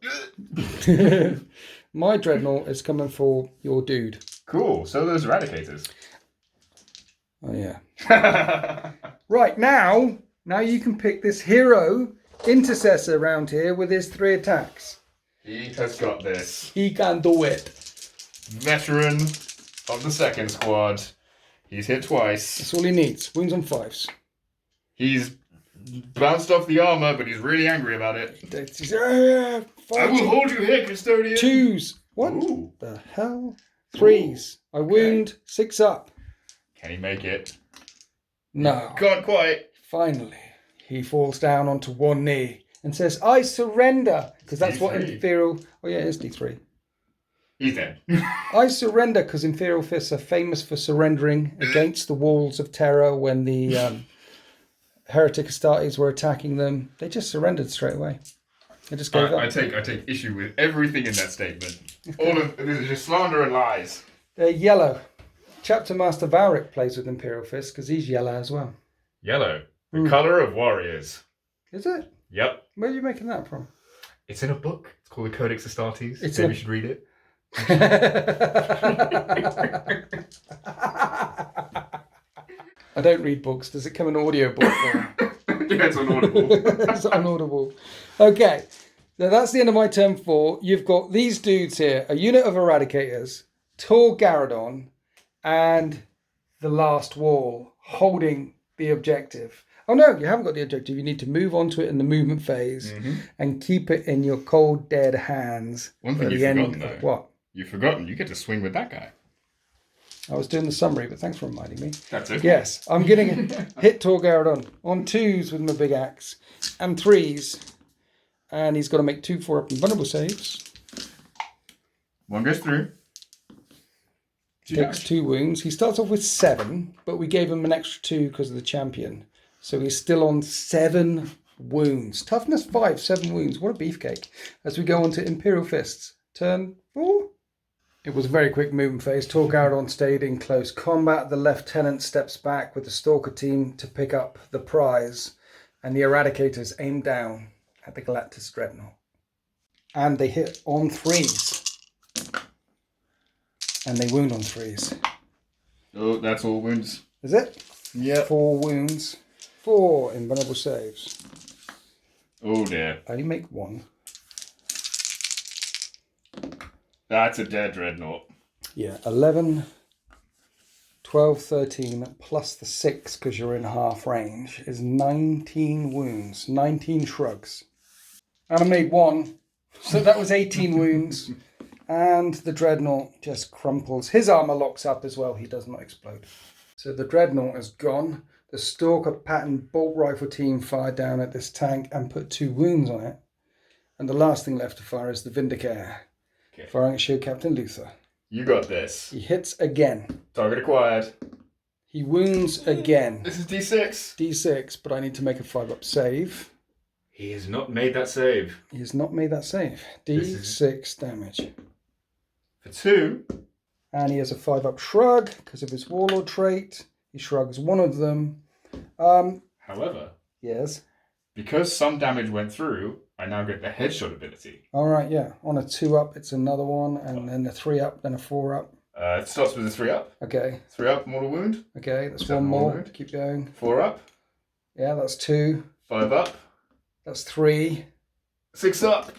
My dreadnought is coming for your dude. Cool. So those eradicators. Oh, yeah. Right, now you can pick this hero intercessor around here with his 3 attacks. He has got this. He can do it. Veteran of the second squad. He's hit twice. That's all he needs. Wounds on 5s. He's bounced off the armor, but he's really angry about it. I will hold you here, Custodian. 2s. What Ooh. the hell? 3s. I wound 6 up. Can he make it? No. Can't quite. Finally, he falls down onto one knee and says, I surrender. Because that's D3. what Imperial... Oh, yeah, it is D3. He's dead. I surrender because Imperial Fists are famous for surrendering against the walls of terror when the heretic Custodes were attacking them. They just surrendered straight away. They just gave up. I take issue with everything in that statement. All of this is just slander and lies. They're yellow. Chapter Master Valric plays with Imperial Fists because he's yellow as well. Yellow. The colour of warriors. Is it? Yep. Where are you making that from? It's in a book. It's called the Codex Astartes. It's Maybe you should read it. I don't read books. Does it come in audio book? Yeah, it's on Audible. It's on Audible. Okay. Now that's the end of my turn 4. You've got these dudes here. A unit of Eradicators, Tor Garadon, and the last wall holding the objective. Oh no, you haven't got the objective. You need to move onto it in the movement phase and keep it in your cold, dead hands. One thing you've forgotten though. What? You've forgotten. You get to swing with that guy. I was doing the summary, but thanks for reminding me. That's it. Yes, I'm getting hit Tor Garadon on 2s with my big axe and 3s. And he's got to make 2 4-up invulnerable saves. One goes through. Takes 2 wounds. He starts off with 7, but we gave him an extra 2 because of the champion. So he's still on 7 wounds. Toughness 5, 7 wounds. What a beefcake. As we go on to Imperial Fists. Turn 4. It was a very quick movement phase. Tor Garadon stayed in close combat. The lieutenant steps back with the Stalker team to pick up the prize. And the Eradicators aim down at the Galactus Dreadnought. And they hit on 3s. And they wound on 3s. Oh, that's all wounds. Is it? Yeah. 4 wounds. 4 invulnerable saves. Oh dear. Only make 1. That's a dead dreadnought. Yeah, 11, 12, 13, plus the 6 because you're in half range is 19 wounds, 19 shrugs. And I made 1, so that was 18 wounds. And the dreadnought just crumples. His armor locks up as well. He does not explode. So the dreadnought is gone. The Stalker pattern bolt rifle team fired down at this tank and put 2 wounds on it. And the last thing left to fire is the Vindicator. Okay. Firing at Shield Captain Luther. You got this. He hits again. Target acquired. He wounds again. This is D6. D6, but I need to make a 5-up save. He has not made that save. He has not made that save. D6 damage. For 2. And he has a 5-up shrug because of his Warlord trait. He shrugs one of them. However, yes. because some damage went through, I now get the headshot ability. All right, yeah. On a 2-up, it's another one, and then a 3-up, then a 4-up. It starts with a 3-up. Okay. 3-up, mortal wound. Okay, that's 7 one more. wound. Keep going. 4-up. Yeah, that's 2. 5-up. That's 3. 6-up.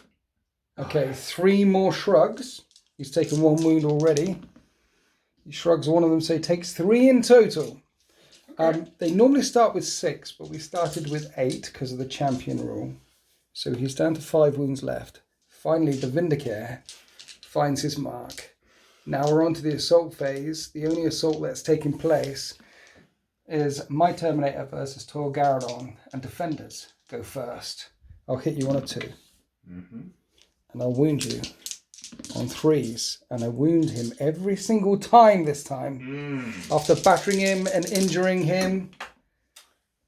Okay, 3 more shrugs. He's taken 1 wound already. He shrugs one of them, so he takes 3 in total. They normally start with 6, but we started with 8 because of the champion rule. So he's down to 5 wounds left. Finally, the Vindicator finds his mark. Now we're on to the assault phase. The only assault that's taking place is my Terminator versus Tor Garadon and defenders. go first. I'll hit you on a 2. Mm-hmm. And I'll wound you on 3s. And I wound him every single time this time. After battering him and injuring him.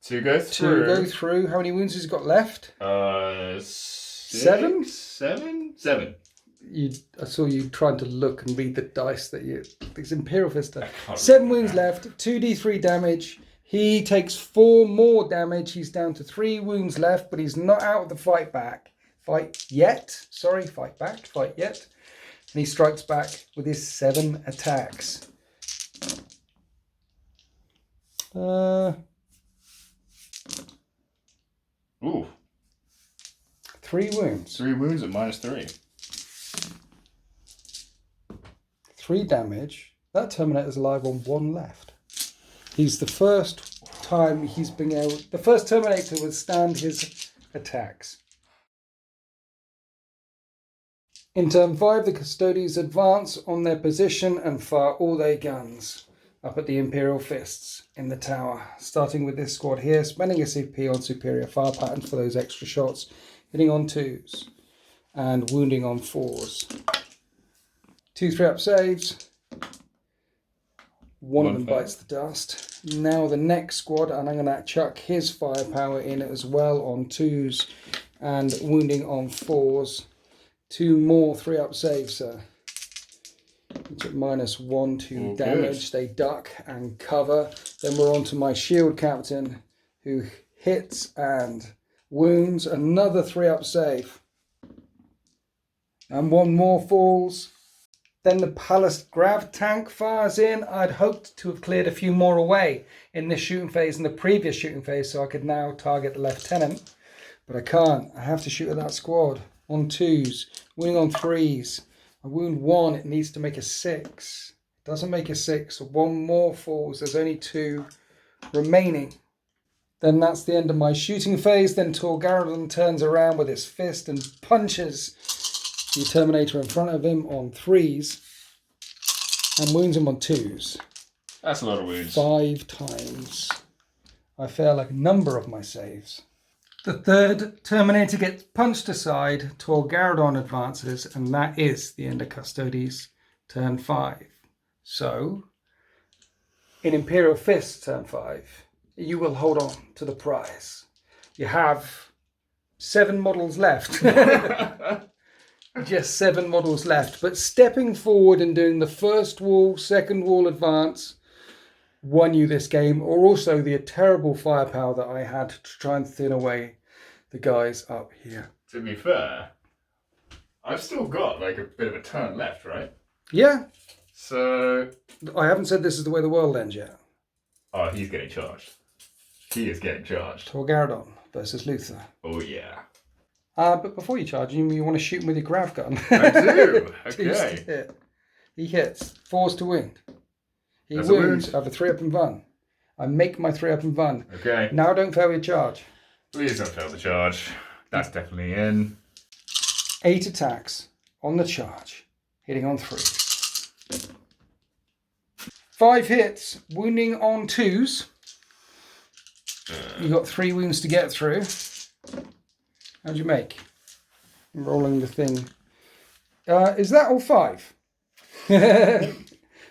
2 go through. 2 go through. How many wounds has he got left? 7? 7? I saw you trying to look and read the dice that you... These Imperial Fists. 7 wounds left. 2d3 damage. He takes 4 more damage. He's down to 3 wounds left, but he's not out of the fight yet. Fight yet. And he strikes back with his 7 attacks. 3 wounds. 3 wounds at -3. 3 damage. That Terminator's alive on 1 left. He's the first time he's been able... The first Terminator to withstand his attacks. In turn 5, the Custodes advance on their position and fire all their guns up at the Imperial Fists in the tower. Starting with this squad here, spending a CP on superior fire patterns for those extra shots, hitting on 2s and wounding on 4s. 2 3-up saves. One of them bites the dust. Now the next squad, and I'm going to chuck his firepower in as well on 2s and wounding on 4s. 2 more 3-up saves, sir. It's at -1 to damage. They duck and cover. Then we're on to my shield captain, who hits and wounds. Another 3-up save. And 1 more falls. Then the Palace Grav tank fires in. I'd hoped to have cleared a few more away in this shooting phase and the previous shooting phase, so I could now target the lieutenant. But I can't. I have to shoot at that squad. On 2s, wounding on 3s. I wound 1, it needs to make a 6. It doesn't make a 6, so 1 more falls. There's only 2 remaining. Then that's the end of my shooting phase. Then Torgaradon turns around with his fist and punches the Terminator in front of him on 3s and wounds him on 2s. That's a lot of wounds. 5 times. I fail a number of my saves. The third Terminator gets punched aside, Torgaradon advances, and that is the end of Custodes turn 5. So, in Imperial Fists turn 5, you will hold on to the prize. You have 7 models left. Just 7 models left. But stepping forward and doing the first wall, second wall advance won you this game, or also the terrible firepower that I had to try and thin away the guys up here. To be fair, I've still got like a bit of a turn left, right? Yeah. So... I haven't said this is the way the world ends yet. Oh, he's getting charged. He is getting charged. Torgaradon versus Luther. Oh, yeah. But before you charge him, you want to shoot him with your grav gun. I do. 2s to Okay. hit. He hits. 4s to wound. He That's a wounds. wound. I have a 3-up and run. I make my 3-up and run. Okay. Now don't fail your charge. Please don't fail the charge. That's definitely in. 8 attacks on the charge, hitting on 3s. 5 hits, wounding on 2s. You got 3 wounds to get through. How'd you make? I'm rolling the thing. Is that all 5?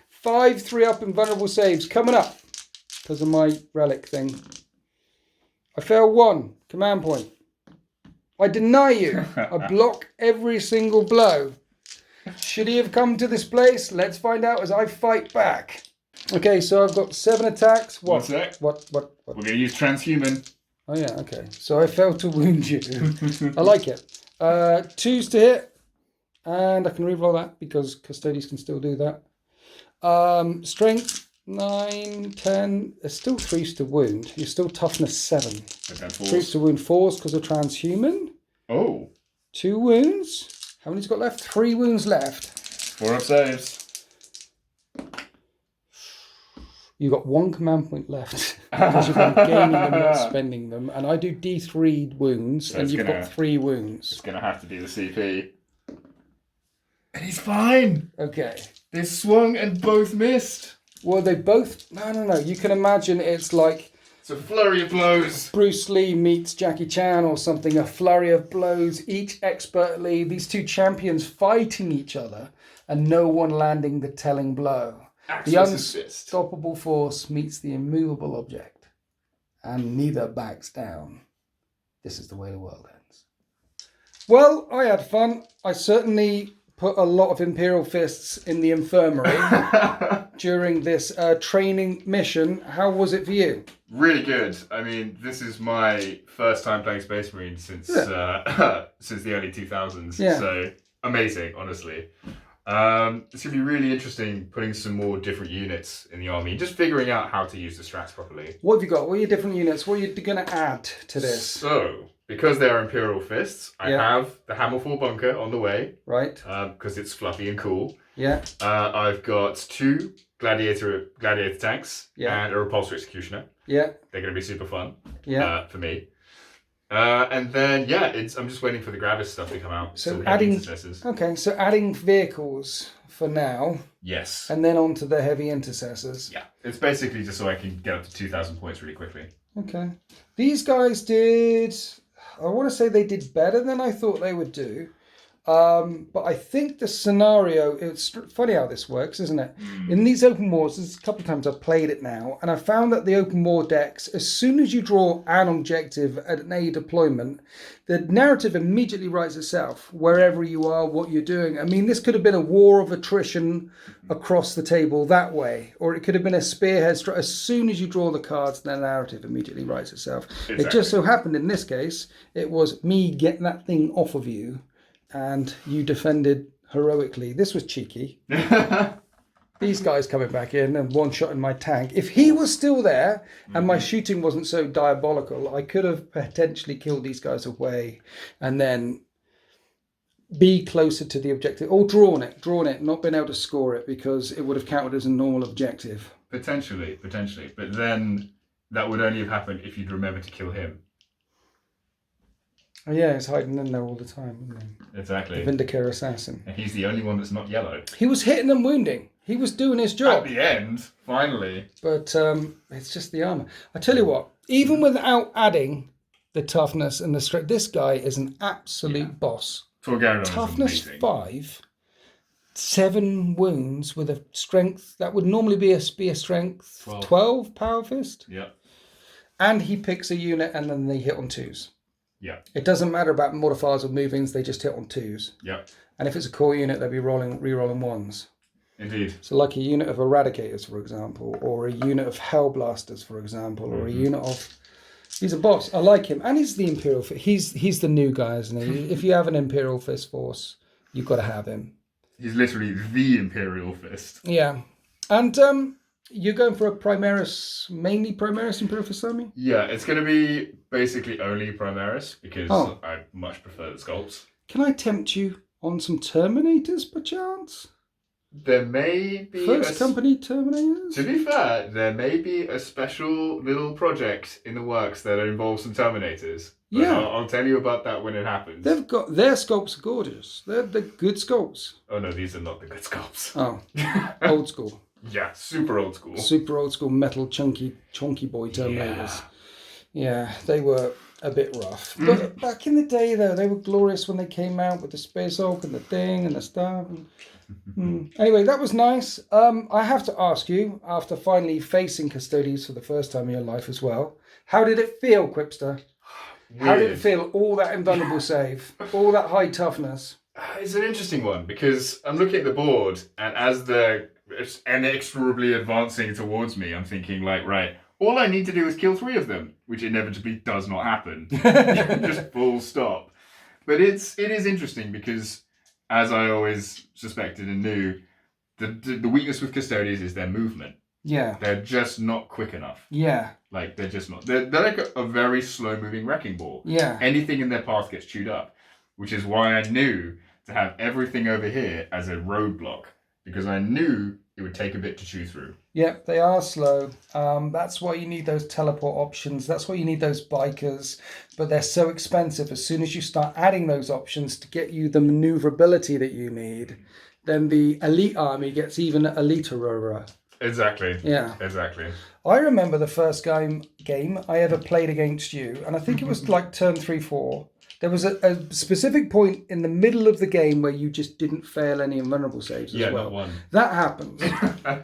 5 3-up and vulnerable saves coming up because of my relic thing. I fail 1 command point. I deny you. I block every single blow. Should he have come to this place? Let's find out as I fight back. Okay, so I've got 7 attacks. What? One sec. What? We're going to use transhuman. Oh yeah, okay. So I failed to wound you. I like it. 2s to hit. And I can reroll that because Custodes can still do that. Strength 9, 10. There's still 3s to wound. You're still toughness 7. 3s to wound, 4s because of transhuman. Oh. 2 wounds. How many's got left? 3 wounds left. 4 up saves. You've got 1 command point left because you've been gaining them, not spending them. And I do D3 wounds, So and it's you've got 3 wounds. It's going to have to do the CP. And he's fine. Okay. They swung and both missed. Well, they both... No. You can imagine it's like It's a flurry of blows. Bruce Lee meets Jackie Chan or something, a flurry of blows, each expertly, these two champions fighting each other and no one landing the telling blow. The unstoppable force meets the immovable object and neither backs down. This is the way the world ends. Well, I had fun. I certainly put a lot of Imperial Fists in the infirmary during this training mission. How was it for you? Really good. I mean, this is my first time playing Space Marines since since the early 2000s. Yeah. So amazing, honestly. It's going to be really interesting putting some more different units in the army, just figuring out how to use the strats properly. What have you got? What are your different units? What are you going to add to this? So, because they are Imperial Fists, I have the Hammerfall bunker on the way. Right. Because it's fluffy and cool. Yeah. I've got 2 gladiator tanks and a repulsor executioner. Yeah. They're going to be super fun. Yeah. For me. And then I'm just waiting for the Gravis stuff to come out. So adding vehicles for now. Yes. And then on to the heavy intercessors. Yeah. It's basically just so I can get up to 2,000 points really quickly. Okay. These guys did, I want to say they did better than I thought they would do. But I think the scenario, it's funny how this works, isn't it? In these open wars, there's a couple of times I've played it now, and I found that the open war decks, as soon as you draw an objective at an A deployment, the narrative immediately writes itself, wherever you are, what you're doing. I mean, this could have been a war of attrition across the table that way, or it could have been a spearhead strike. As soon as you draw the cards, the narrative immediately writes itself. Exactly. It just so happened in this case, it was me getting that thing off of you, and you defended heroically. This was cheeky. These guys coming back in and one-shotting my tank. If he was still there and my shooting wasn't so diabolical, I could have potentially killed these guys away and then be closer to the objective. Or drawn it, not been able to score it because it would have counted as a normal objective. Potentially. But then that would only have happened if you'd remembered to kill him. Oh yeah, he's hiding in there all the time, isn't he? Exactly. The Vindicator assassin. And he's the only one that's not yellow. He was hitting and wounding. He was doing his job. At the end, finally. But it's just the armour. I tell you what, even without adding the toughness and the strength, this guy is an absolute boss. Toughness 5, 7 wounds with a strength that would normally be a strength 12 power fist. Yeah. And he picks a unit and then they hit on 2s. Yeah. It doesn't matter about modifiers or movings, they just hit on 2s. Yeah. And if it's a core unit, they'll be re-rolling 1s. Indeed. So like a unit of Eradicators, for example, or a unit of Hellblasters, for example, or a unit of... He's a boss. I like him. And he's the Imperial Fist. He's the new guy, isn't he? If you have an Imperial Fist force, you've got to have him. He's literally the Imperial Fist. Yeah. And you're going for mainly Primaris Imperial Fist army? Yeah, it's going to be basically only Primaris because I much prefer the sculpts. Can I tempt you on some Terminators, perchance? There may be... First Company Terminators? To be fair, there may be a special little project in the works that involves some Terminators. Yeah. I'll tell you about that when it happens. Their sculpts are gorgeous. They're good sculpts. Oh no, these are not the good sculpts. Oh, old school. Yeah, super old school. Super old school metal chunky boy Terminators. Yeah, they were a bit rough. But back in the day, though, they were glorious when they came out with the Space Hulk and the thing and the stuff. Anyway, that was nice. I have to ask you, after finally facing Custodes for the first time in your life as well, how did it feel, Quipster? Weird. How did it feel? All that invulnerable save, all that high toughness. It's an interesting one because I'm looking at the board, and as it's inexorably advancing towards me, I'm thinking like, right, all I need to do is kill 3 of them, which inevitably does not happen. Just full stop. But it is interesting because, as I always suspected and knew, the weakness with Custodes is their movement. Yeah. They're just not quick enough. Yeah. Like, they're just not. They're like a very slow-moving wrecking ball. Yeah. Anything in their path gets chewed up, which is why I knew to have everything over here as a roadblock, because I knew it would take a bit to chew through. Yep, they are slow. That's why you need those teleport options. That's why you need those bikers. But they're so expensive. As soon as you start adding those options to get you the maneuverability that you need, then the elite army gets even eliterer. Exactly. Yeah. Exactly. I remember the first game I ever played against you, and I think it was like turn 3-4. There was a specific point in the middle of the game where you just didn't fail any invulnerable saves as well. Not one. That happens.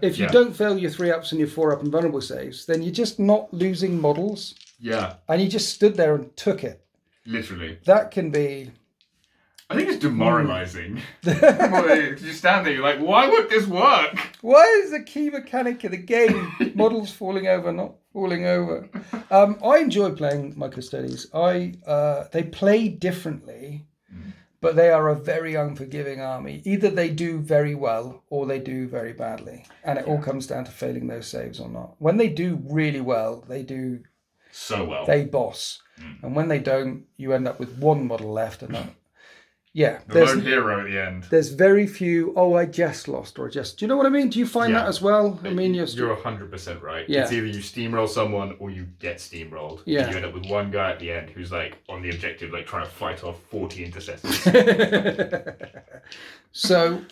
If you don't fail your 3-ups and your 4-up invulnerable saves, then you're just not losing models. Yeah. And you just stood there and took it. Literally. That can be... I think it's demoralising. You stand there, you're like, why would this work? Why is the key mechanic of the game models falling over, not falling over? I enjoy playing my Custodes. They play differently, but they are a very unforgiving army. Either they do very well or they do very badly. And it all comes down to failing those saves or not. When they do really well, they do so well. They boss. And when they don't, you end up with one model left and not... Yeah. The lone hero at the end. There's very few, I just lost, or do you know what I mean? Do you find that as well? I mean, you're 100% right. Yeah. It's either you steamroll someone or you get steamrolled. Yeah. And you end up with one guy at the end who's like on the objective, like trying to fight off 40 intercessors. So,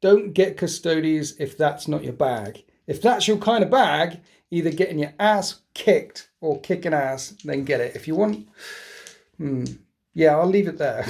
don't get Custodes if that's not your bag. If that's your kind of bag, either getting your ass kicked or kicking ass, then get it. If you want... Yeah, I'll leave it there.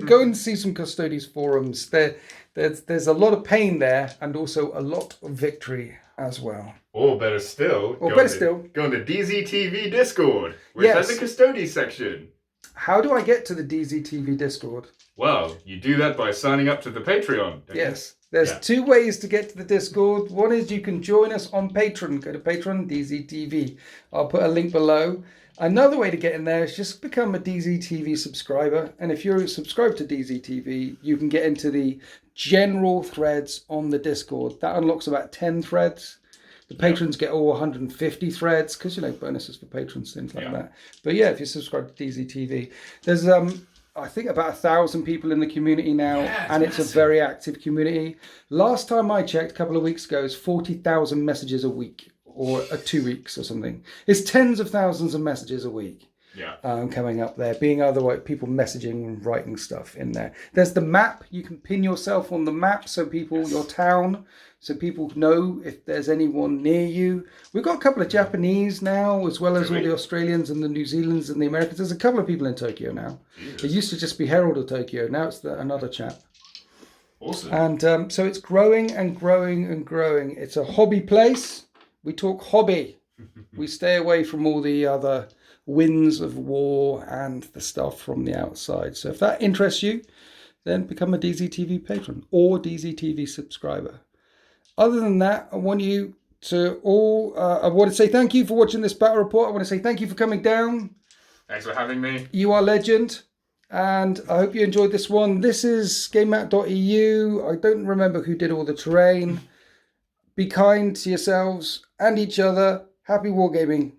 Go and see some Custodes forums. There's a lot of pain there and also a lot of victory as well. Or better still, go on the DZTV Discord, which has a Custodes section. How do I get to the DZTV Discord? Well, you do that by signing up to the Patreon. Yes. There's two ways to get to the Discord. One is you can join us on Patreon. Go to Patreon, DZTV. I'll put a link below. Another way to get in there is just become a DZTV subscriber. And if you're subscribed to DZTV, you can get into the general threads on the Discord. That unlocks about 10 threads. The patrons get all 150 threads because, bonuses for patrons, things like that. But yeah, if you're subscribed to DZTV, there's, I think, about 1,000 people in the community now, and it's massive. A very active community. Last time I checked, a couple of weeks ago, it's 40,000 messages a week. Or 2 weeks or something. It's tens of thousands of messages a week coming up there, being otherwise people messaging and writing stuff in there. There's the map. You can pin yourself on the map so people, your town, so people know if there's anyone near you. We've got a couple of Japanese now, as well as all the Australians and the New Zealanders and the Americans. There's a couple of people in Tokyo now. Jesus. It used to just be Herald of Tokyo. Now it's another chap. Awesome. And so it's growing and growing and growing. It's a hobby place. We talk hobby. We stay away from all the other winds of war and the stuff from the outside. So if that interests you, then become a DZTV patron or DZTV subscriber. Other than that, I want to say thank you for watching this battle report. I want to say thank you for coming down. Thanks for having me. You are legend. And I hope you enjoyed this one. This is GameMat.eu. I don't remember who did all the terrain. Be kind to yourselves and each other. Happy wargaming.